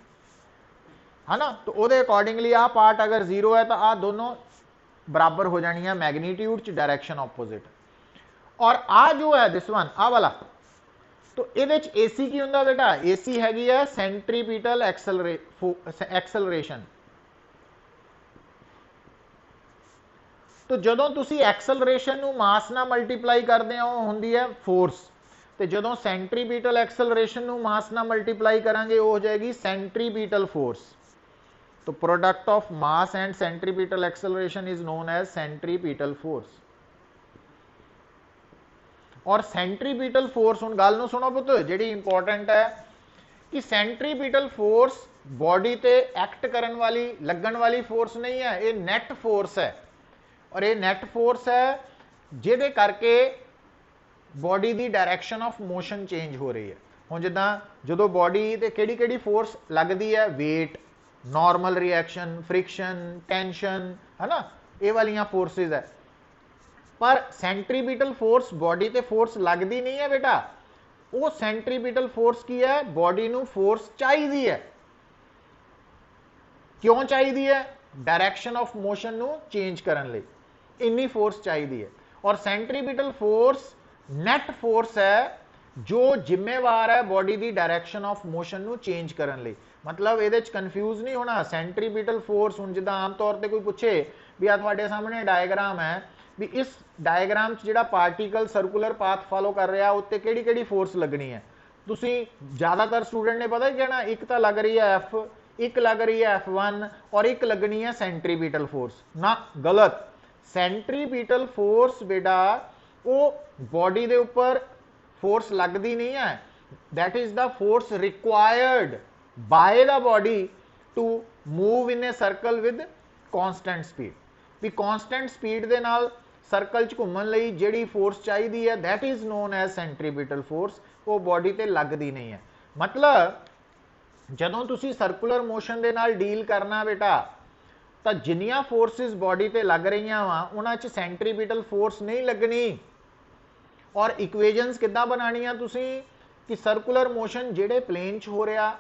A: है ना। तो वो अकॉर्डिंगली आ पार्ट अगर जीरो है तो आ दोनों बराबर हो जानी है मैग्नीट्यूड च, डायरेक्शन ऑपोजिट। और आ जो है दिस वन आ वाला, तो ये एसी की होंगे बेटा, एसी हैगी है सेंट्रीपिटल एक्सेलरेशन। तो जदों तुसी एक्सेलरेशन नू मास ना मल्टीप्लाई करते हो होंदी है फोर्स, तो जदों सेंट्रीपिटल एक्सेलरेशन नू मास ना मल्टीप्लाई करांगे वो हो जाएगी सेंट्रीपिटल फोर्स। तो product of mass and centripetal acceleration is known as centripetal force. और सेंट्रीपिटल फोर्स हुण गल नूं सुनो पुत्त, जिहड़ी इंपॉर्टेंट है कि सेंट्रीपिटल फोर्स बॉडी ते एक्ट करन वाली लगन वाली फोर्स नहीं है, ये नैट फोर्स है। और ये नैट फोर्स है जिहदे करके बॉडी की डायरैक्शन ऑफ मोशन चेंज हो रही है। हुण जिद्दां जदों बॉडी ते किहड़ी लगती है, weight, normal reaction, friction, tension, है ना, ये वालियां फोर्सेस है। पर सेंट्रीपिटल फोर्स बॉडी ते फोर्स लगती नहीं है बेटा, वो सेंट्रीपिटल फोर्स की है, बॉडी नूं फोर्स चाहिए है। क्यों चाहिए है? डायरैक्शन ऑफ मोशन नूं चेंज करने लई इन्नी फोर्स चाहिए है। और सेंट्रीपिटल फोर्स नैट फोर्स है जो जिम्मेवार है बॉडी की डायरैक्शन ऑफ मोशन नूं चेंज करने लई। मतलब ये कन्फ्यूज नहीं होना। सेंट्रीपिटल फोर्स हुण जिद्दां आम तौर पर कोई पूछे भी आ तुहाडे सामने डायग्राम है, भी इस डायग्राम च जिहड़ा पार्टिकल सर्कुलर पाथ फॉलो कर रहा उत्ते किहड़ी फोर्स लगनी है, तुसीं ज़्यादातर स्टूडेंट ने पता ही कहना एक तो लग रही है एफ, एक लग रही है F1 और एक लगनी है सेंट्रीपिटल फोर्स। ना, गलत। सेंट्रीपिटल फोर्स बेटा वो बॉडी के ऊपर फोर्स लगती नहीं है, that is the force required by the body to move in a circle with constant speed. भी कांस्टेंट स्पीड के नाल सर्कल च घूमन लई जिहड़ी फोर्स चाहिए है that is known as centripetal force, वो बॉडी ते लगती नहीं है। मतलब जदों तुसी सर्कुलर मोशन दे नाल डील करना बेटा, तो जिन्नियां फोर्सिस बॉडी ते लग रही वा उन्हां च सेंट्रीपिटल फोर्स नहीं लगनी। और इक्वेजन्स किद्दां बनानियां तुसी कि सर्कुलर मोशन जिहड़े प्लेन च हो रहा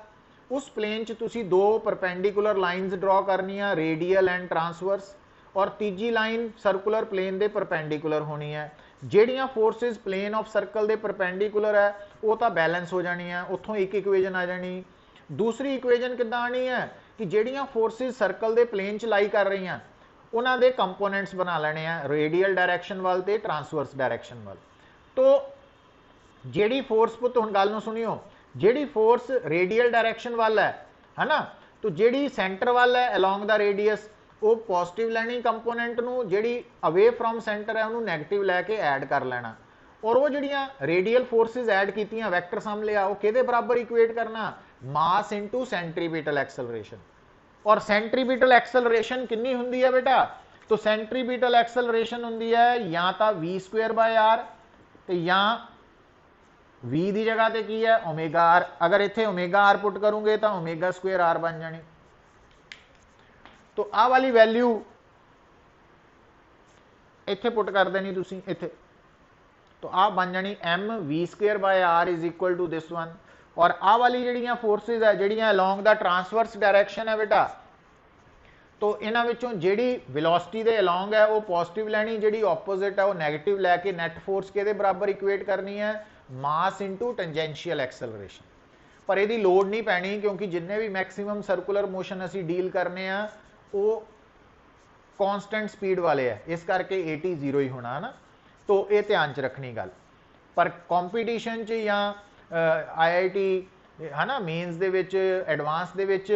A: उस प्लेन च तुसी दो परपेंडिकुलर लाइन्स ड्रॉ करनियां, रेडियल एंड ट्रांसवर्स, और तीजी लाइन सर्कुलर प्लेन दे परपेंडिकुलर होनी है। जिहड़ियां फोर्सिस प्लेन ऑफ सर्कल दे परपेंडिकुलर है वो तो बैलेंस हो जानी है, उत्थों एक इक्वेजन आ जानी। दूसरी इक्वेजन किद्दां आनी है कि जिहड़ियां फोर्सिस सर्कल दे प्लेन च लाई कर रही हैं उन्हां दे कंपोनेंट्स बना लेने हैं, रेडियल डायरैक्शन वाल ते ट्रांसवर्स डायरैक्शन वाल। तो जिहड़ी फोर्स पुत्त हुण गल नूं सुनियो, जिहड़ी फोर्स रेडियल डायरैक्शन वाल है ना, तो जिहड़ी सेंटर वाल है अलॉन्ग द रेडियस वो पॉजिटिव लैनी कंपोनेंट नूं, जिहड़ी अवे फ्रॉम सेंटर है उन्होंने नैगेटिव लैके ऐड कर लेना। और वो जिहड़ियां रेडियल फोर्सिस ऐड कीतियां वैक्टर सम लिया वो किहदे बराबर इक्वेट करना, मास इंटू सेंट्रीपिटल एक्सेलरेशन। और सेंट्रीपिटल एक्सेलरेशन कितनी हुंदी है बेटा, तो सेंट्रीपिटल एक्सेलरेशन हुंदी है या तो v²/r ते या v की जगह ते की है ω_r। अगर इत्थे ω_r पुट करूंगे तो ω²r बन जानी। तो आ वाली वैल्यू इत्थे पुट कर देनी तुसी इत्थे, तो आ बन जानी mv²/r is equal to this one. और आ वाली जिहड़ियां फोर्सेस है जिहड़ियां अलॉन्ग द ट्रांसवर्स डायरैक्शन है बेटा, तो इन्हां विचों जिहड़ी वेलोसिटी दे अलॉन्ग है वो पॉजिटिव लैनी, जिहड़ी ऑपोजिट है वो नैगेटिव लैके नैट फोर्स किहदे बराबर इक्वेट करनी है, मास इंटू टेंजेंशियल एक्सेलरेशन। पर इहदी लोड़ नहीं पैनी क्योंकि जिन्ने भी मैक्सिमम सर्कुलर मोशन असी डील करने आ वो कांस्टेंट स्पीड वाले है, इस करके 80 जीरो ही होना है ना। तो ये ध्यान च रखनी गल। पर कॉम्पीटिशन च या IIT है ना मेन्स दे विच एडवांस दे विच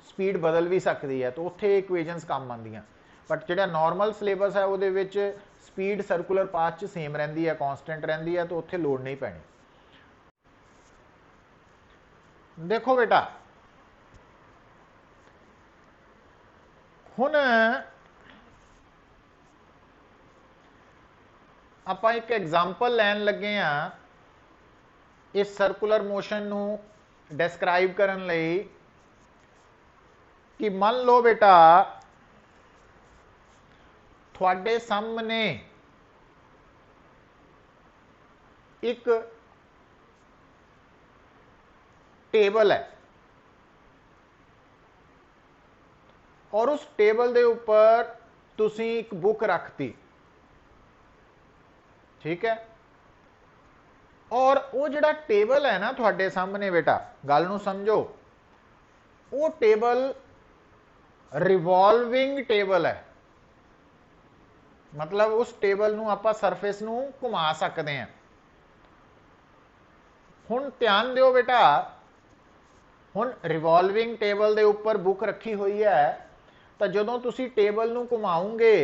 A: स्पीड बदल भी सकती है, तो उत्थे इक्वेजन्स काम आंदियां। बट जो नॉर्मल सिलेबस है वो स्पीड सर्कुलर पाथ च सेम रही है, कॉन्सटेंट रही है, तो उत्थे लोड नहीं पैनी। देखो बेटा हुण आपां एक एग्जाम्पल लैन लगे हाँ इस सर्कुलर मोशन नू डिस्क्राइब करन लई कि मान लो बेटा थोड़े सामने एक टेबल है और उस टेबल के उपर तुसी एक बुक रखती, ठीक है, और वो जिहड़ा टेबल है ना थोड़े सामने बेटा गल नूं समझो, वो टेबल रिवॉल्विंग टेबल है, मतलब उस टेबल नूं आपां सरफेस नूं घुमा सकते हैं। हुण ध्यान दिओ बेटा, हुण रिवॉल्विंग टेबल के उपर बुक रखी हुई है, तो जदों तुसी टेबल नूं घुमाओगे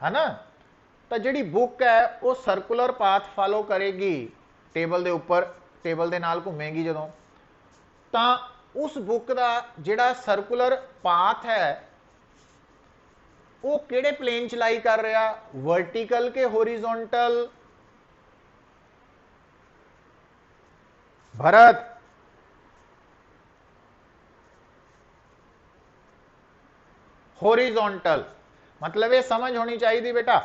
A: है ना, तो जिहड़ी बुक है वो सर्कुलर पाथ फॉलो करेगी टेबल के उपर, टेबल के नाल घूमेगी जदों, तो उस बुक का जिहड़ा सर्कुलर पाथ है वो किहड़े प्लेन च लाई कर रहा, वर्टिकल के होरिजोंटल? भरत होरिजोंटल, मतलब ये समझ होनी चाहिए बेटा।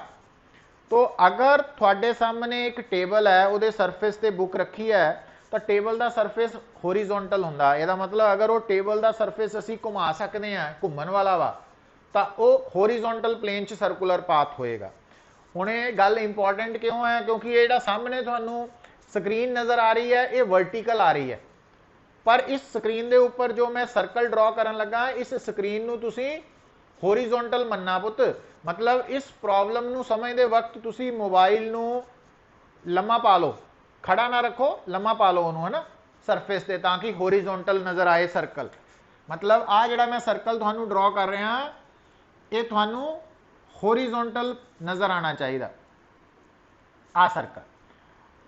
A: तो अगर थोड़े सामने एक टेबल है वो सरफेस ते बुक रखी है तो टेबल का सरफेस होरिजोंटल होंदा, ਇਹਦਾ मतलब अगर वो टेबल का सरफेस असी घुमा सकते हैं, घूमन वाला वा, तो वो होरिजोंटल प्लेन च सर्कुलर पाथ होएगा। हुण ये गल इंपॉर्टेंट क्यों है, क्योंकि ये जिहड़ा सामने तुहानूं स्क्रीन नज़र आ रही है ये वर्टिकल आ रही है, पर इस स्क्रीन के उपर जो मैं सर्कल ड्रॉ करन लगा इस स्क्रीन नूं तुसीं होरिजोंटल मन्ना पुत, मतलब इस प्रॉब्लम नूं समझदे वक्त तुसीं मोबाइल नूं लम्मा पा लो, खड़ा ना रखो, लम्मा पा लो उन्होंने, है ना, सरफेस से, ताकि होरिजोंटल नज़र आए सर्कल। मतलब आ जिहड़ा मैं सर्कल तुहानूं ड्रॉ कर रहा ये तुहानूं होरिजोंटल नज़र आना चाहिए, आ सर्कल।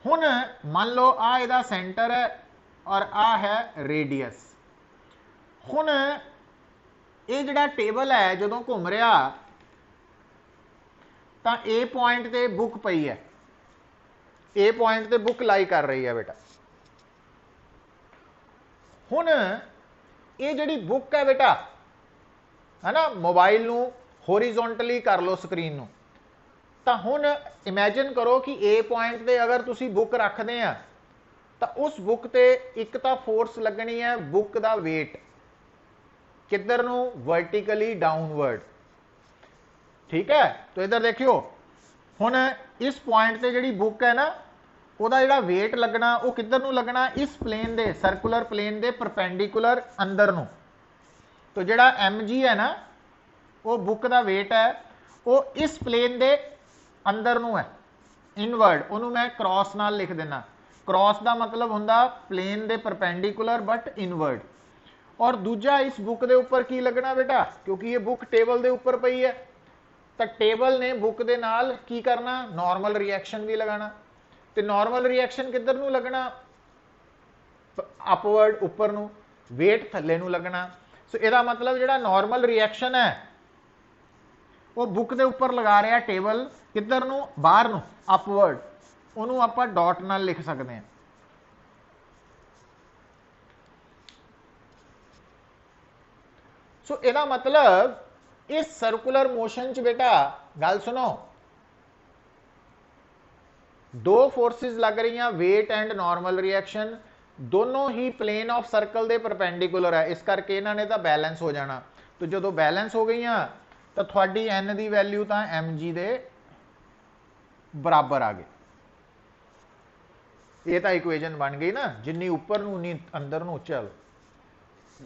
A: हुण मान लो आ इहदा सेंटर है और आ है रेडियस। हुण ये जिहड़ा टेबल है जदों घूम रहा तो ए पॉइंट ते बुक पई है, ए पॉइंट ते बुक लाई कर रही है बेटा। हुण ये जिहड़ी बुक है बेटा है ना, मोबाइल नूं होरिजोंटली कर लो स्क्रीन नूं, तो हुण इमेजिन करो कि ए पॉइंट ते अगर तुसी बुक रखते हैं तो उस बुक ते एक तो फोर्स लगनी है बुक का वेट किधर नूं, वर्टिकली डाउनवर्ड, ठीक है। तो इधर देखियो हुण इस पॉइंट ते जिहड़ी बुक है ना ਉਹਦਾ ਜਿਹੜਾ वेट लगना वो किधर नूं लगना, इस प्लेन दे सर्कुलर प्लेन दे परपेंडिकुलर अंदर नूं। तो जिहड़ा mg है ना वो बुक का वेट है वो इस प्लेन दे अंदर नूं है, इनवर्ड, उन्होंने मैं क्रॉस नाल लिख देना, क्रॉस का मतलब हुंदा प्लेन दे परपेंडिकुलर बट इनवर्ड। और दूजा इस बुक के उपर की लगना बेटा, क्योंकि ये बुक टेबल के उपर पई है तो टेबल ने बुक के नाल की करना, नॉर्मल रिएक्शन भी लगाना, तो नॉर्मल रिएक्शन किधर नूं लगना, अपवर्ड उपर नूं, वेट थल्ले नूं लगना। सो इसदा मतलब जिहड़ा नॉर्मल रिएक्शन है वो बुक के उपर लगा रहा टेबल किधर नूं, बाहर नूं, अपवर्ड, उन्होंने आपां डॉट नाल लिख सकते हैं। सो इसदा मतलब इस सर्कुलर मोशन च बेटा गल सुनो, दो फोर्सेस लग रही हैं, वेट एंड नॉर्मल रिएक्शन, दोनों ही प्लेन ऑफ सर्कल के परपेंडिकुलर है, इस करके इन्होंने तो बैलेंस हो जाना। तो जो बैलेंस हो गई तो थोड़ी एन की वैल्यू तो एम जी के बराबर आ गई, ये तो इक्वेजन बन गई ना, जिन्नी उपर उन्नी अंदर नूं। चलो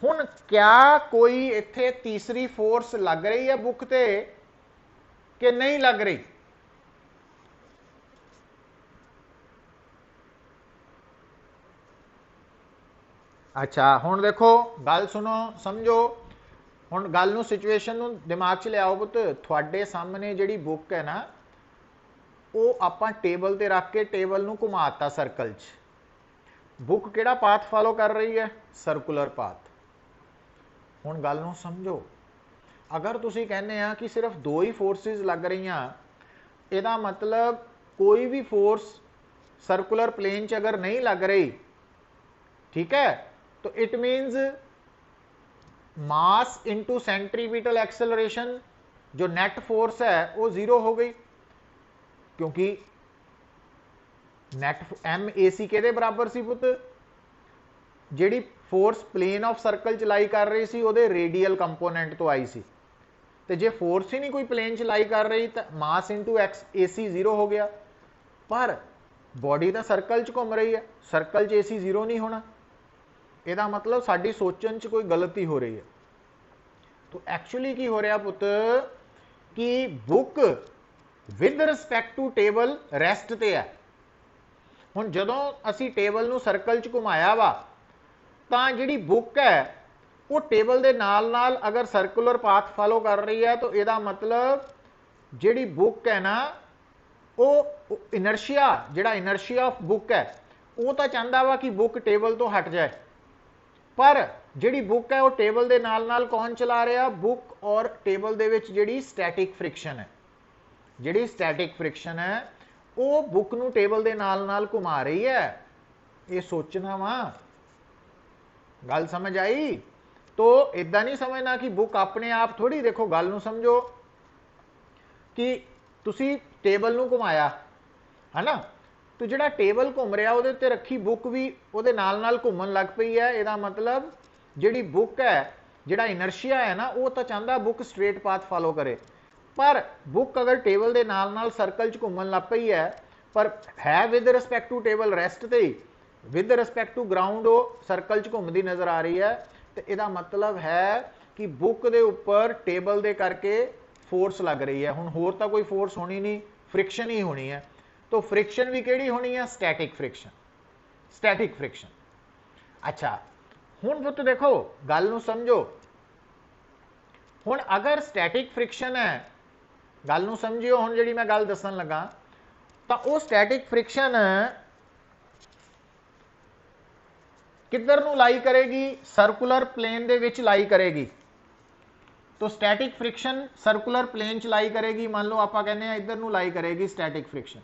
A: हुण क्या कोई इत्थे तीसरी फोर्स लग रही है बुक ते कि नहीं लग रही? अच्छा हुण देखो गल सुनो समझो, ਹੁਣ ਗੱਲ ਨੂੰ ਸਿਚੁਏਸ਼ਨ ਨੂੰ ਦਿਮਾਗ 'ਚ ਲਿਆਓ ਪੁੱਤ, ਤੁਹਾਡੇ ਸਾਹਮਣੇ ਜਿਹੜੀ ਬੁੱਕ ਹੈ ਨਾ, ਉਹ ਆਪਾਂ ਟੇਬਲ ਤੇ ਰੱਖ ਕੇ ਟੇਬਲ ਨੂੰ ਘੁਮਾਤਾ ਸਰਕਲ 'ਚ। ਬੁੱਕ ਕਿਹੜਾ ਪਾਥ ਫਾਲੋ ਕਰ ਰਹੀ ਹੈ? Circular path. ਹੁਣ ਗੱਲ ਨੂੰ ਸਮਝੋ, ਅਗਰ ਤੁਸੀਂ ਕਹਿੰਦੇ ਆ ਕਿ ਸਿਰਫ ਦੋ ਹੀ ਫੋਰਸਿਸ ਲੱਗ ਰਹੀਆਂ, ਇਹਦਾ मतलब कोई भी फोर्स सर्कुलर प्लेन च अगर नहीं लग रही, ठीक है, तो it means mass into centripetal acceleration जो नेट फोर्स है वो जीरो हो गई, क्योंकि नेट एम ए सी के बराबर सी पुत, जिहड़ी फोर्स प्लेन ऑफ सर्कल च लाई कर रही सी उहदे रेडियल कंपोनेंट तो आई सी, तो जे फोर्स ही नहीं कोई प्लेन च लाई कर रही तो मास इंटू एक्स ए सी जीरो हो गया। पर बॉडी तो सर्कल च घूम रही है, सर्कल च ए सी जीरो नहीं होना, ਇਹਦਾ मतलब साडी सोचन च कोई गलती हो रही है। तो एक्चुअली की हो रहा पुत कि book with respect to table rest ते है। हुण जदों असी टेबल नूं सर्कल च घुमाया वा तां जिहड़ी बुक है वो टेबल दे नाल नाल अगर सर्कुलर पाथ फॉलो कर रही है, तो ਇਹਦਾ मतलब जिहड़ी बुक है ना वो इनर्शिया, जिहड़ा इनर्शिया ऑफ बुक है वो तो चाहता वा कि बुक टेबल तो हट जाए, पर जिहड़ी बुक है वो टेबल दे नाल नाल कौन चला रहा? बुक और टेबल दे विच जिहड़ी स्टैटिक फ्रिक्शन है, जिहड़ी स्टैटिक फ्रिक्शन है वो बुक नूं टेबल दे नाल नाल घुमा रही है। ये सोचना वा, गल समझ आई? तो इदां नहीं समझना कि बुक अपने आप थोड़ी, देखो गल नूं समझो कि तुसी टेबल नूं घुमाया है ना, तो जिहड़ा टेबल घूम रहा उहदे उत्ते रखी बुक भी उहदे नाल नाल घूमन लग पई है। इहदा मतलब जिहड़ी बुक है, जिहड़ा इनर्शिया है ना, वो तो चाहता बुक स्ट्रेट पाथ फॉलो करे, पर बुक अगर टेबल दे नाल नाल सर्कल च घूमन लग पई है, पर है with respect to table rest ते ही, विद रिस्पैक्ट टू ग्राउंड वो सर्कल च घूमदी नज़र आ रही है, तो इसका मतलब है कि बुक के उपर टेबल दे करके फोर्स लग रही है। हुण होर तां कोई फोर्स होनी नहीं, फ्रिक्शन ही होनी है। तो फ्रिक्शन भी किहड़ी होनी है? Static friction, static friction. अच्छा हुण पुत्त देखो गल नूं समझो, हुण अगर स्टैटिक फ्रिक्शन है, गल नूं समझियो, हुण जिहड़ी मैं गल दस्सण लगा, तां वो स्टैटिक फ्रिक्शन किधर नूं लाई करेगी? सर्कुलर प्लेन दे विच लाई करेगी। तो स्टैटिक फ्रिक्शन सर्कुलर प्लेन च लाई करेगी, मान लो आपां कहने आ इधर नूं लाई करेगी स्टैटिक फ्रिक्शन,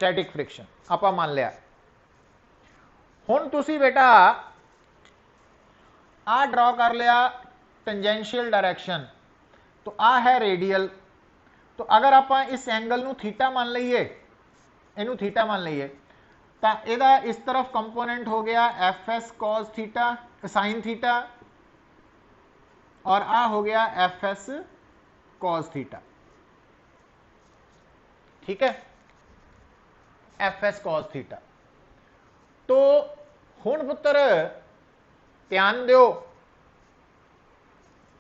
A: स्टैटिक फ्रिक्शन आपां मान लिया। हुण तुसी बेटा आ ड्रॉ कर लिया टेंजेंशियल डायरेक्शन, तो आ है रेडियल, तो अगर आपां इस एंगल नूं थीटा मान लईए, इनू थीटा मान लईए, तो इहदा इस तरफ कंपोनेंट हो गया F S cos theta sine theta, और आ हो गया एफ एस कॉस थीटा, ठीक है, एफ एस कॉस थीटा। तो हुण पुत्र ध्यान दिओ,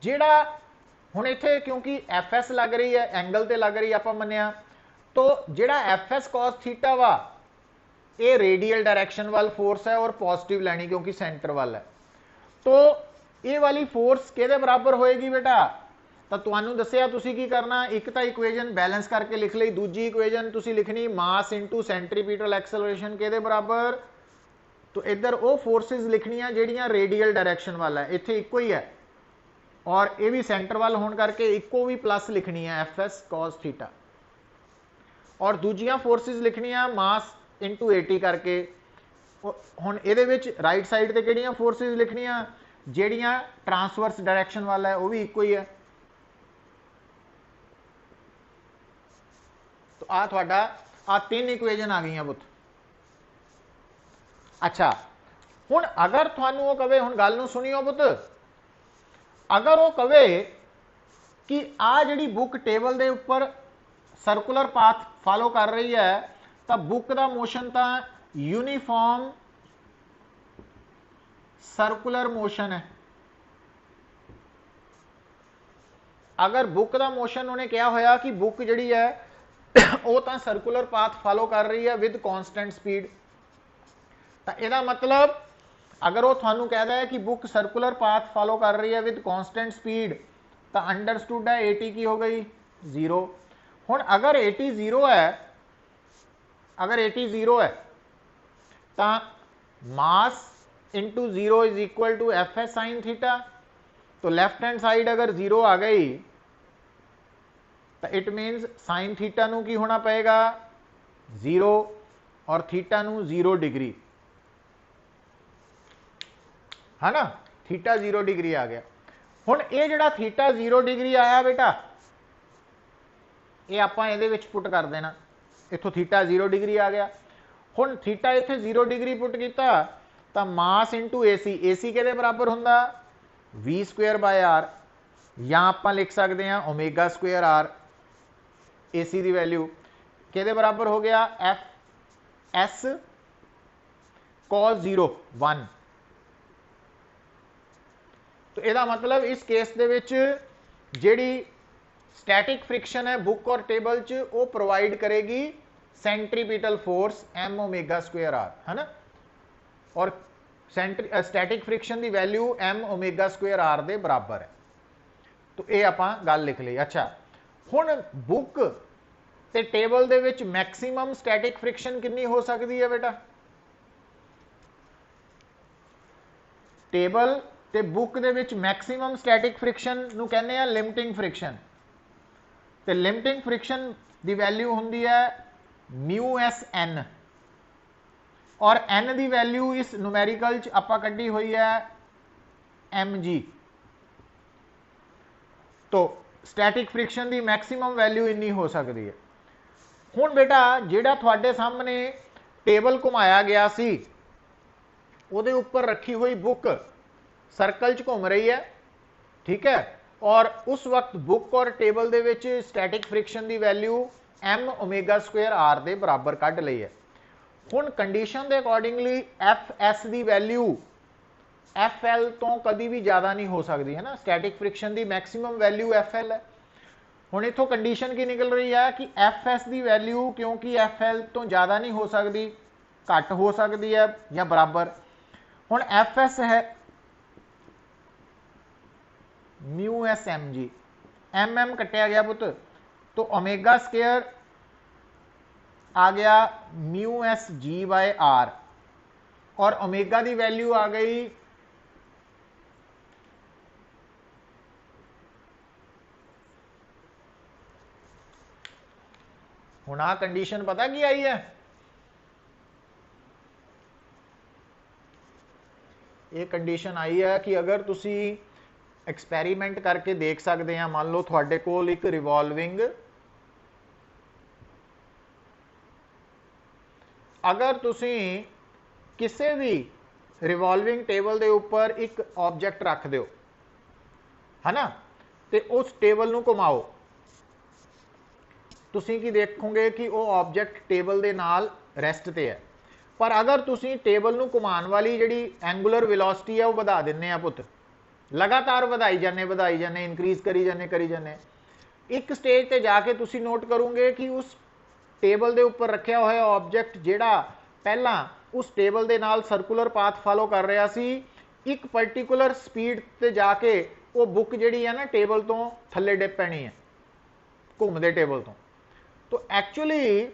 A: जिहड़ा हुण इत्थे क्योंकि एफ एस लग रही है, एंगल ते लग रही आपां मन्निया, तो जिहड़ा एफ एस कॉस थीटा वा ये रेडियल डायरेक्शन वाल फोर्स है और पॉजिटिव लैनी क्योंकि सेंटर वाल है। तो ये वाली फोर्स किहदे बराबर होएगी बेटा? तो तुहानूं दस्सिया तुसीं की करना, एक तो इक्वेजन बैलेंस करके लिख ली, दूजी इक्वेजन तुसीं लिखनी मास इंटू सेंट्रीपिटल एक्सेलरेशन किहदे बराबर? तो इधर वो फोर्सेस लिखनियां जिहड़ियां रेडियल डायरेक्शन वाला है, इत्थे इक्को ही है, और ये भी सेंटर वाल होने करके इक्को भी प्लस लिखनी है एफ एस कॉस थीटा, और दूजियां फोर्सेस लिखनियां मास इंटू एटी करके। हुण इहदे विच राइट साइड ते किहड़ियां फोर्सेस लिखनियां? जिहड़ियां ट्रांसवर्स डायरेक्शन वाला है वो भी इक्को ही है। तो आ तुहाडा आ तीन इक्वेजन आ गई पुत। अच्छा हुण अगर तुहानूं वो कहे, हुण गल नूं सुनियो पुत, अगर वो कहे कि आ जिहड़ी बुक टेबल दे उपर सर्कुलर पाथ फॉलो कर रही है, तो बुक का मोशन तो यूनीफॉर्म सर्कुलर मोशन है। अगर बुक का मोशन उन्हें क्या होया कि बुक जिहड़ी है वो तो सर्कुलर पाथ फॉलो कर रही है विद कांस्टेंट स्पीड, तो इसका मतलब अगर वो थानू कहता है कि बुक सर्कुलर पाथ फॉलो कर रही है विद कॉन्स्टेंट स्पीड, तो अंडरस्टूड है एटी की हो गई 0। हुण अगर एटी 0 है, अगर एटी 0 है तो mass into 0 is equal to f s sine theta. तो लेफ्ट हैंड साइड अगर 0 आ गई तो इट मीन्स साइन थीटा नू की होना पएगा 0 और थीटा नू 0 डिग्री, है ना, थीटा 0 डिग्री आ गया। हुण ये जिहड़ा थीटा 0 डिग्री आया बेटा, ये आपां इहदे विच पुट कर देना, इत्थों थीटा 0 डिग्री आ गया। हुण थीटा इत्थे 0 डिग्री पुट किया तो मास इंटू ए सी, ए सी किहदे बराबर हुंदा वी स्क्वेयर बाय आर, या आपां लिख सकते हैं ओमेगा स्क्वेयर आर। ए सी की वैल्यू किहदे बराबर हो गया एफ एस कॉस 0 1। तो यदा मतलब इस केस दे विच जिहड़ी स्टैटिक फ्रिक्शन है बुक और टेबल च वो प्रोवाइड करेगी centripetal force m omega square r, है ना, और स्टैटिक फ्रिक्शन की value m omega square r दे बराबर है। तो ये आपां गल लिख ली। अच्छा, हुण बुक ते टेबल दे विच मैक्सिमम स्टैटिक फ्रिक्शन कितनी हो सकती है बेटा? टेबल ते बुक दे विच मैक्सिमम स्टैटिक फ्रिक्शन नूं कहने आ लिमिटिंग फ्रिक्शन, ते लिमिटिंग फ्रिक्शन दी वैल्यू हुंदी है म्यू एस एन, और एन दी वैल्यू इस न्यूमेरिकल च आपां कड्ढी हुई है एम जी। तो static friction the maximum value इन्नी हो सकती है। हुण बेटा जिहड़ा तुहाडे सामने टेबल घुमाया गया सी उहदे उपर रखी हुई बुक सर्कल च घूम रही है, ठीक है, और उस वक्त बुक और टेबल दे विच स्टैटिक फ्रिक्शन दी value m omega square r दे बराबर कढ लई है। हुण कंडीशन दे अकॉर्डिंगली एफ एस दी वैल्यू एफ एल तो कभी भी ज़्यादा नहीं हो सकती, है ना, स्टैटिक फ्रिक्शन की मैक्सिमम वैल्यू एफ एल है। हुण इत्थों कंडीशन की निकल रही है कि एफ एस की वैल्यू क्योंकि एफ एल तो ज़्यादा नहीं हो सकती, घट हो सकती है या बराबर। हुण एफ एस है mu s m g, m m कटिया गया पुत, तो ओमेगा स्क्वेयर आ गया mu s g by r, और ओमेगा की वैल्यू आ गई हुण आ कंडीशन पता की आई है, ये कंडीशन आई है कि अगर तुसी एक्सपेरीमेंट करके देख सकते हैं, मान लो थोड़े कोल एक रिवॉल्विंग, अगर तुसी किसी भी रिवॉल्विंग टेबल के उपर एक ऑब्जेक्ट रख दो, है ना, तो उस टेबल को घुमाओ, तुसी की देखोगे कि वो ऑब्जेक्ट टेबल के नाल रेस्ट ते है। पर अगर तुसी टेबल को घुमाने वाली जिहड़ी एंगुलर वेलोसिटी है वो बढ़ा दिंदे आ पुत, लगातार बढ़ाई जाने इनक्रीज करी जाने, एक स्टेज ते जाके तुसी नोट करोगे कि उस टेबल के उपर रखा हुआ ऑब्जेक्ट जिहड़ा पहला उस टेबल के नाल सर्कुलर पाथ फॉलो कर रहा सी, एक पर्टिकुलर स्पीड ते जाके वो बुक जिहड़ी है ना टेबल तो थल्ले डिप पैनी है घूमते टेबल तो एक्चुअली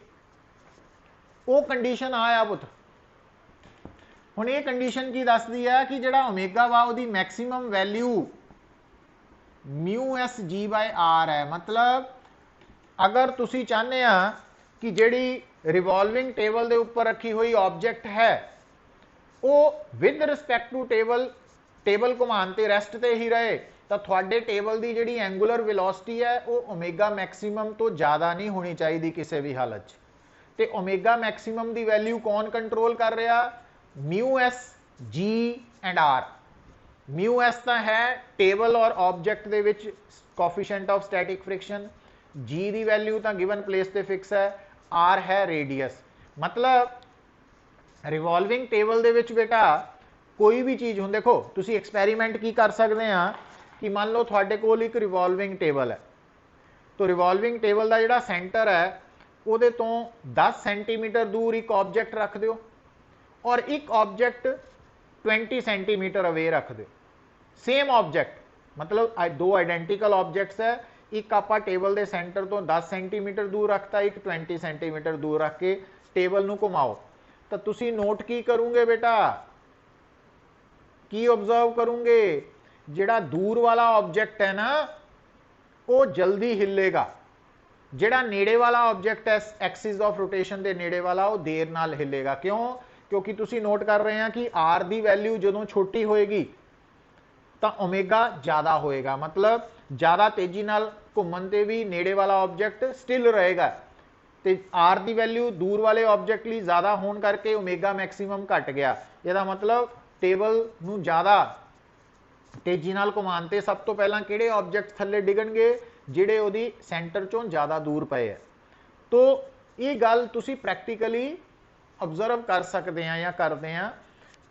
A: वो कंडीशन आया पुत। हुण ये कंडीशन की दसदी है कि जिहड़ा ओमेगा वा उहदी maximum value mu s g by r है। मतलब अगर तुसी चाहते हैं कि जिहड़ी रिवॉल्विंग टेबल के उपर रखी हुई ऑब्जेक्ट है वो विद रिस्पैक्ट टू टेबल घुमान ते रेस्ट ते ही रहे, तो थोड़े टेबल की जिहड़ी एंगुलर वेलोसिटी है वो ओमेगा मैक्सिमम तो ज़्यादा नहीं होनी चाहिए किसी भी हालत च। ते ओमेगा मैक्सिमम की वैल्यू कौन कंट्रोल कर रहा? Mu s g and r. Mu s तो है टेबल और ऑब्जेक्ट दे विच coefficient of static friction, g की वैल्यू तो गिवन प्लेस ते फिक्स है, आर है रेडियस। मतलब रिवॉल्विंग टेबल दे विच बेटा कोई भी चीज़ हुण देखो तुसी एक्सपेरीमेंट की कर सकते हैं कि मान लो थोड़े कोल एक रिवॉल्विंग टेबल है, तो रिवॉल्विंग टेबल का जिहड़ा सेंटर है उहदे तो 10 सेंटीमीटर दूर एक ऑब्जेक्ट रख दो, और एक ऑब्जेक्ट 20 सेंटीमीटर अवे रख दो। सेम ऑब्जेक्ट, मतलब दो आइडेंटिकल ऑब्जेक्ट्स है, एक आपां टेबल के सेंटर तो 10 सेंटीमीटर दूर रखता, एक 20 सेंटीमीटर दूर रख के टेबल नूं घुमाओ, तो तुसी नोट की करोगे बेटा, की ऑब्जर्व करोगे, जिहड़ा दूर वाला ऑब्जेक्ट है ना वो जल्दी हिलेगा, जिहड़ा नेड़े वाला ऑब्जेक्ट है एक्सिस ऑफ रोटेशन के नेड़े वाला वो देर नाल हिलेगा। क्यों? क्योंकि तुसी नोट कर रहे हैं कि आर की वैल्यू जदों छोटी होएगी तो ओमेगा ज़्यादा होएगा, मतलब ज़्यादा तेजी नाल घूमन ते भी नेड़े वाला ऑब्जेक्ट स्टिल रहेगा, तो आर की वैल्यू दूर वाले ऑब्जेक्ट लिए ज़्यादा होने करके ओमेगा मैक्सीमम घट गया। यदा मतलब टेबल नूं ज़्यादा तेजी नाल घुमाउण ते सब तो पहला किहड़े ऑब्जेक्ट थल्ले डिगणगे, जिहड़े उहदी सेंटर चों ज़्यादा दूर पए है। तो ये गल तुसी प्रैक्टिकली ऑब्जर्व कर सकते हैं या करते हैं।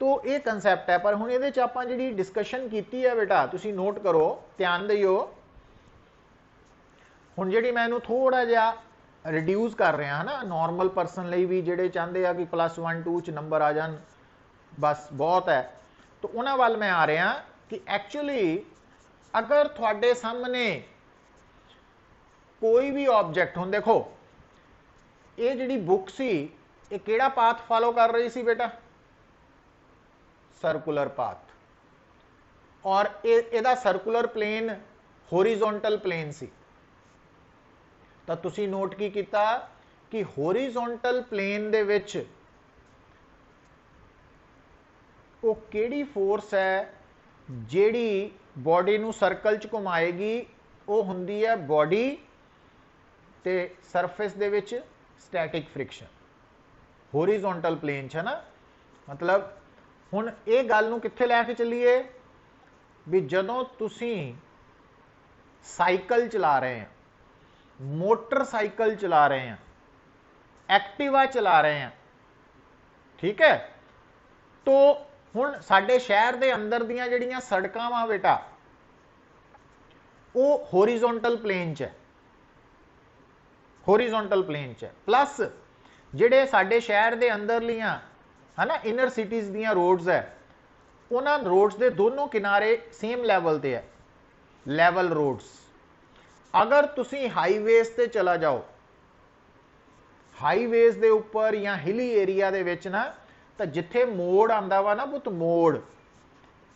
A: तो ये कंसैप्ट है, पर हुण इहदे च आपां जिहड़ी डिस्कशन कीती है बेटा तुसी नोट करो, ध्यान दिओ। हुण जिहड़ी मैं इहनूं थोड़ा जिहा रिड्यूस कर रहा है ना, नॉर्मल परसन लई भी जिहड़े चाहते हैं कि +1 2 च नंबर आ जाण बस बहुत है, तो उन्हां वल मैं आ रहा कि एक्चुअली अगर तुहाडे सामने कोई भी ऑब्जेक्ट, हुण देखो ये जिहड़ी बुक सी ये किहड़ा पाथ फॉलो कर रही सी बेटा, सर्कुलर पाथ, और इहदा सर्कुलर प्लेन होरिजोनटल प्लेन सी। तो तुसी नोट की कीता कि होरिजोनटल प्लेन दे विच वो किहड़ी फोर्स है जिहड़ी बॉडी नूं सर्कल च घुमाएगी, वो हुंदी है बॉडी ते सरफेस दे विच स्टैटिक फ्रिक्शन होरिजोनटल प्लेन च है ना। मतलब हुण ये गल नूं कित्थे लैके चलीए भी जदों तुसी साइकिल चला रहे हैं, मोटरसाइकिल चला रहे हैं, एक्टिवा चला रहे हैं, ठीक है, तो हुण साडे शहर दे अंदर दियां जिहड़ियां सड़कां वा बेटा वो होरिजोनटल प्लेन च है, होरिजोनटल प्लेन च है। प्लस जिहड़े साडे शहर दे अंदरलियां है ना इनर सिटीज़ दियां रोड्स है, उन्हां रोड्स दे दोनों किनारे सेम लैवल ते है, लैवल रोड्स। अगर तुसी हाईवेज ते चला जाओ, हाईवेज दे उपर या हिली एरिया दे विच ना, तो जिथे मोड़ आंदा वा ना पुत मोड़,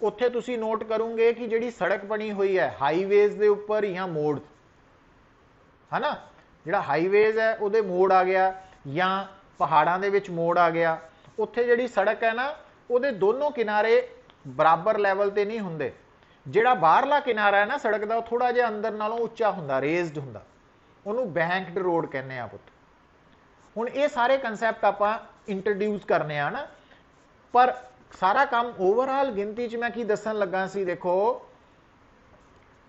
A: उत्थे तुसी नोट करोगे कि जिहड़ी सड़क बनी हुई है हाईवेज दे उपर या मोड़ है ना, जिहड़ा हाईवेज है उहदे मोड़ आ गया या पहाड़ां दे विच मोड़ आ गया, उत्थे जिहड़ी सड़क है ना उहदे दोनों किनारे बराबर लैवल ते नहीं हुंदे। जिहड़ा बाहरला किनारा है ना सड़क दा थोड़ा जिहा अंदर नालों उच्चा हुंदा, रेज्ड हुंदा, उहनूं बैंक्ड रोड कहने आ पुत। हुण ये सारे कंसैप्ट आपां इंट्रोड्यूस करने आ ना, पर सारा काम ओवरऑल गिनती च मैं की दसन लगा सी। देखो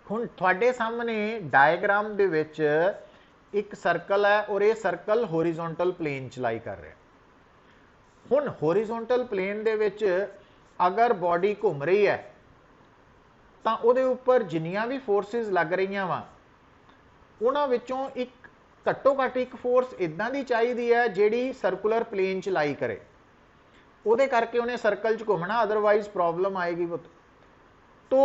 A: हुण तुहाडे सामने डायग्राम दे विच एक सर्कल है और ये सर्कल होरिजोनटल प्लेन च लाई कर रहा। हुण होरिजोनटल प्लेन दे विच अगर बॉडी घूम रही है तो उहदे उपर जिन्नियां भी फोर्सिस लग रही वा उन्हां विचों एक घट्टो घट्ट एक फोर्स इदां दी चाहिदी है जिहड़ी सर्कुलर प्लेन च लाई करे, उहदे करके उन्हें सर्कल च घूमना, अदरवाइज प्रॉब्लम आएगी पुत। तो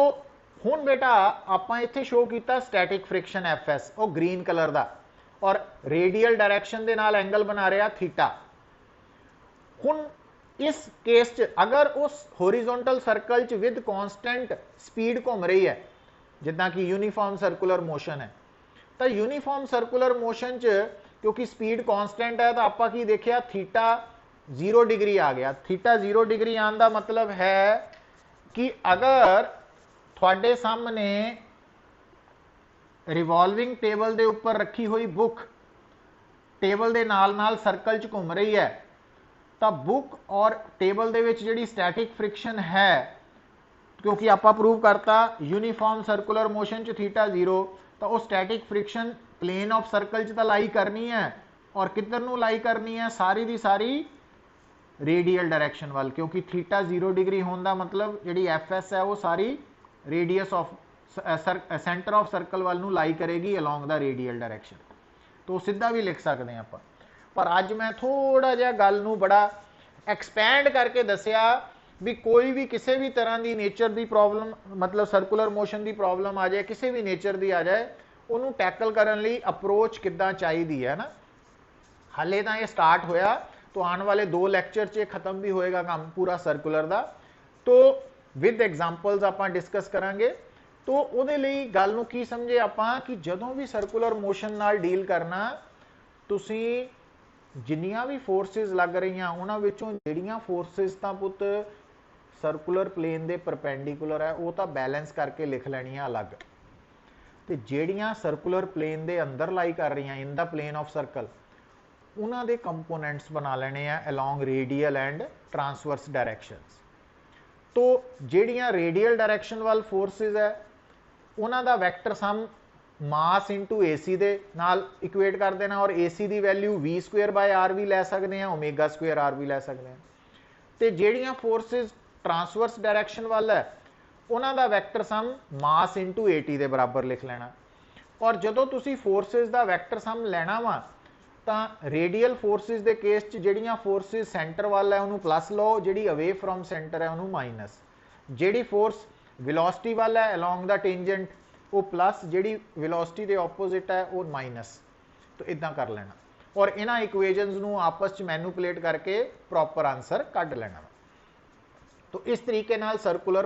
A: हुण बेटा आपां इत्थे शो कीता स्टैटिक फ्रिक्शन एफएस, वो ग्रीन कलर दा, और रेडियल डायरैक्शन दे नाल एंगल बना रहा थीटा। हुण इस केस च अगर उस होरिजोनटल सर्कल च विद कॉन्स्टेंट स्पीड घूम रही है, जिद्दां कि यूनीफॉर्म सर्कुलर मोशन है, तो यूनीफॉर्म सर्कुलर मोशन च क्योंकि स्पीड कॉन्स्टेंट है तो आपां की देखिया थीटा 0 डिग्री आ गया। थीटा 0 डिग्री आने का मतलब है कि अगर थोड़े सामने रिवॉल्विंग टेबल के उपर रखी हुई बुक टेबल के नाल नाल सर्कल च घूम रही है, तो बुक और टेबल के विच जिहड़ी स्टैटिक फ्रिक्शन है, क्योंकि आपां प्रूव करता यूनीफॉर्म सर्कुलर मोशन च थीटा 0, तो वो static friction plane of circle च तो लाई करनी है, और किधर नूं लाई करनी है, सारी दी सारी रेडियल डायरैक्शन वाल, क्योंकि थीटा 0 डिग्री होने का मतलब जिहड़ी एफ एस है वो सारी radius of centre of circle वाल नूं लाई करेगी अलॉन्ग द रेडियल डायरैक्शन। तो सीधा भी लिख सकते हैं आपां, पर अज मैं थोड़ा जिहा गल नूं बड़ा एक्सपैंड करके दसिया भी कोई भी किसी भी तरह की नेचर की प्रॉब्लम, मतलब सर्कुलर मोशन की प्रॉब्लम आ जाए, किसी भी नेचर की आ जाए, उन्होंने टैकल करने लिए अप्रोच किद्दां चाहिए है ना। हाले तो ये स्टार्ट होया, तो आने वाले 2 लैक्चर च खत्म भी होएगा काम पूरा सर्कुलर का। तो विद एग्जाम्पल्स आप डिस्कस करांगे। तो वो गल नूं की समझे आपां कि जदों भी सर्कुलर मोशन नाल डील करना, तुसी जिन्नियां भी फोर्सिस लग रही उन्हां विचों जिहड़ियां फोर्सिस तां पुत सर्कुलर प्लेन दे परपेंडिकुलर है वो तो बैलेंस करके लिख लैणियां अलग, तो जिहड़ियां सर्कुलर प्लेन दे अंदर लाई कर रही in the plane of circle, उन्हां दे कंपोनेंट्स बना लेने along radial and transverse directions. तो जिहड़ियां रेडियल डायरैक्शन वाल फोर्सिस है उन्हां दा vector sum mass into AC दे नाल इक्वेट कर देना, और AC की वैल्यू V² भी लै सकते हैं, ω² भी लै सकते हैं। तो जिहड़ियां फोर्सिस ट्रांसवर्स डायरैक्शन वाल है उन्हां दा vector sum mass into AT के बराबर लिख लेना। और जदों तुसी फोर्सिस का वैक्टर सम लेना वा, तो रेडियल फोर्सिस के केस जिहड़ियां फोर्सिस सेंटर वाल है उन्होंने प्लस लो, जिहड़ी अवे फ्रॉम सेंटर है उन्होंने माइनस, जिहड़ी फोर्स वेलोसिटी वाल है अलॉन्ग द टेंजेंट वो प्लस, जिहड़ी वेलोसिटी के ऑपोजिट है वो माइनस। तो इदां कर लेना और इन्हां इक्वेजनस नूं आपस में मैनिपुलेट करके प्रॉपर आंसर कढ लेना। तो इस तरीके नाल सर्कुलर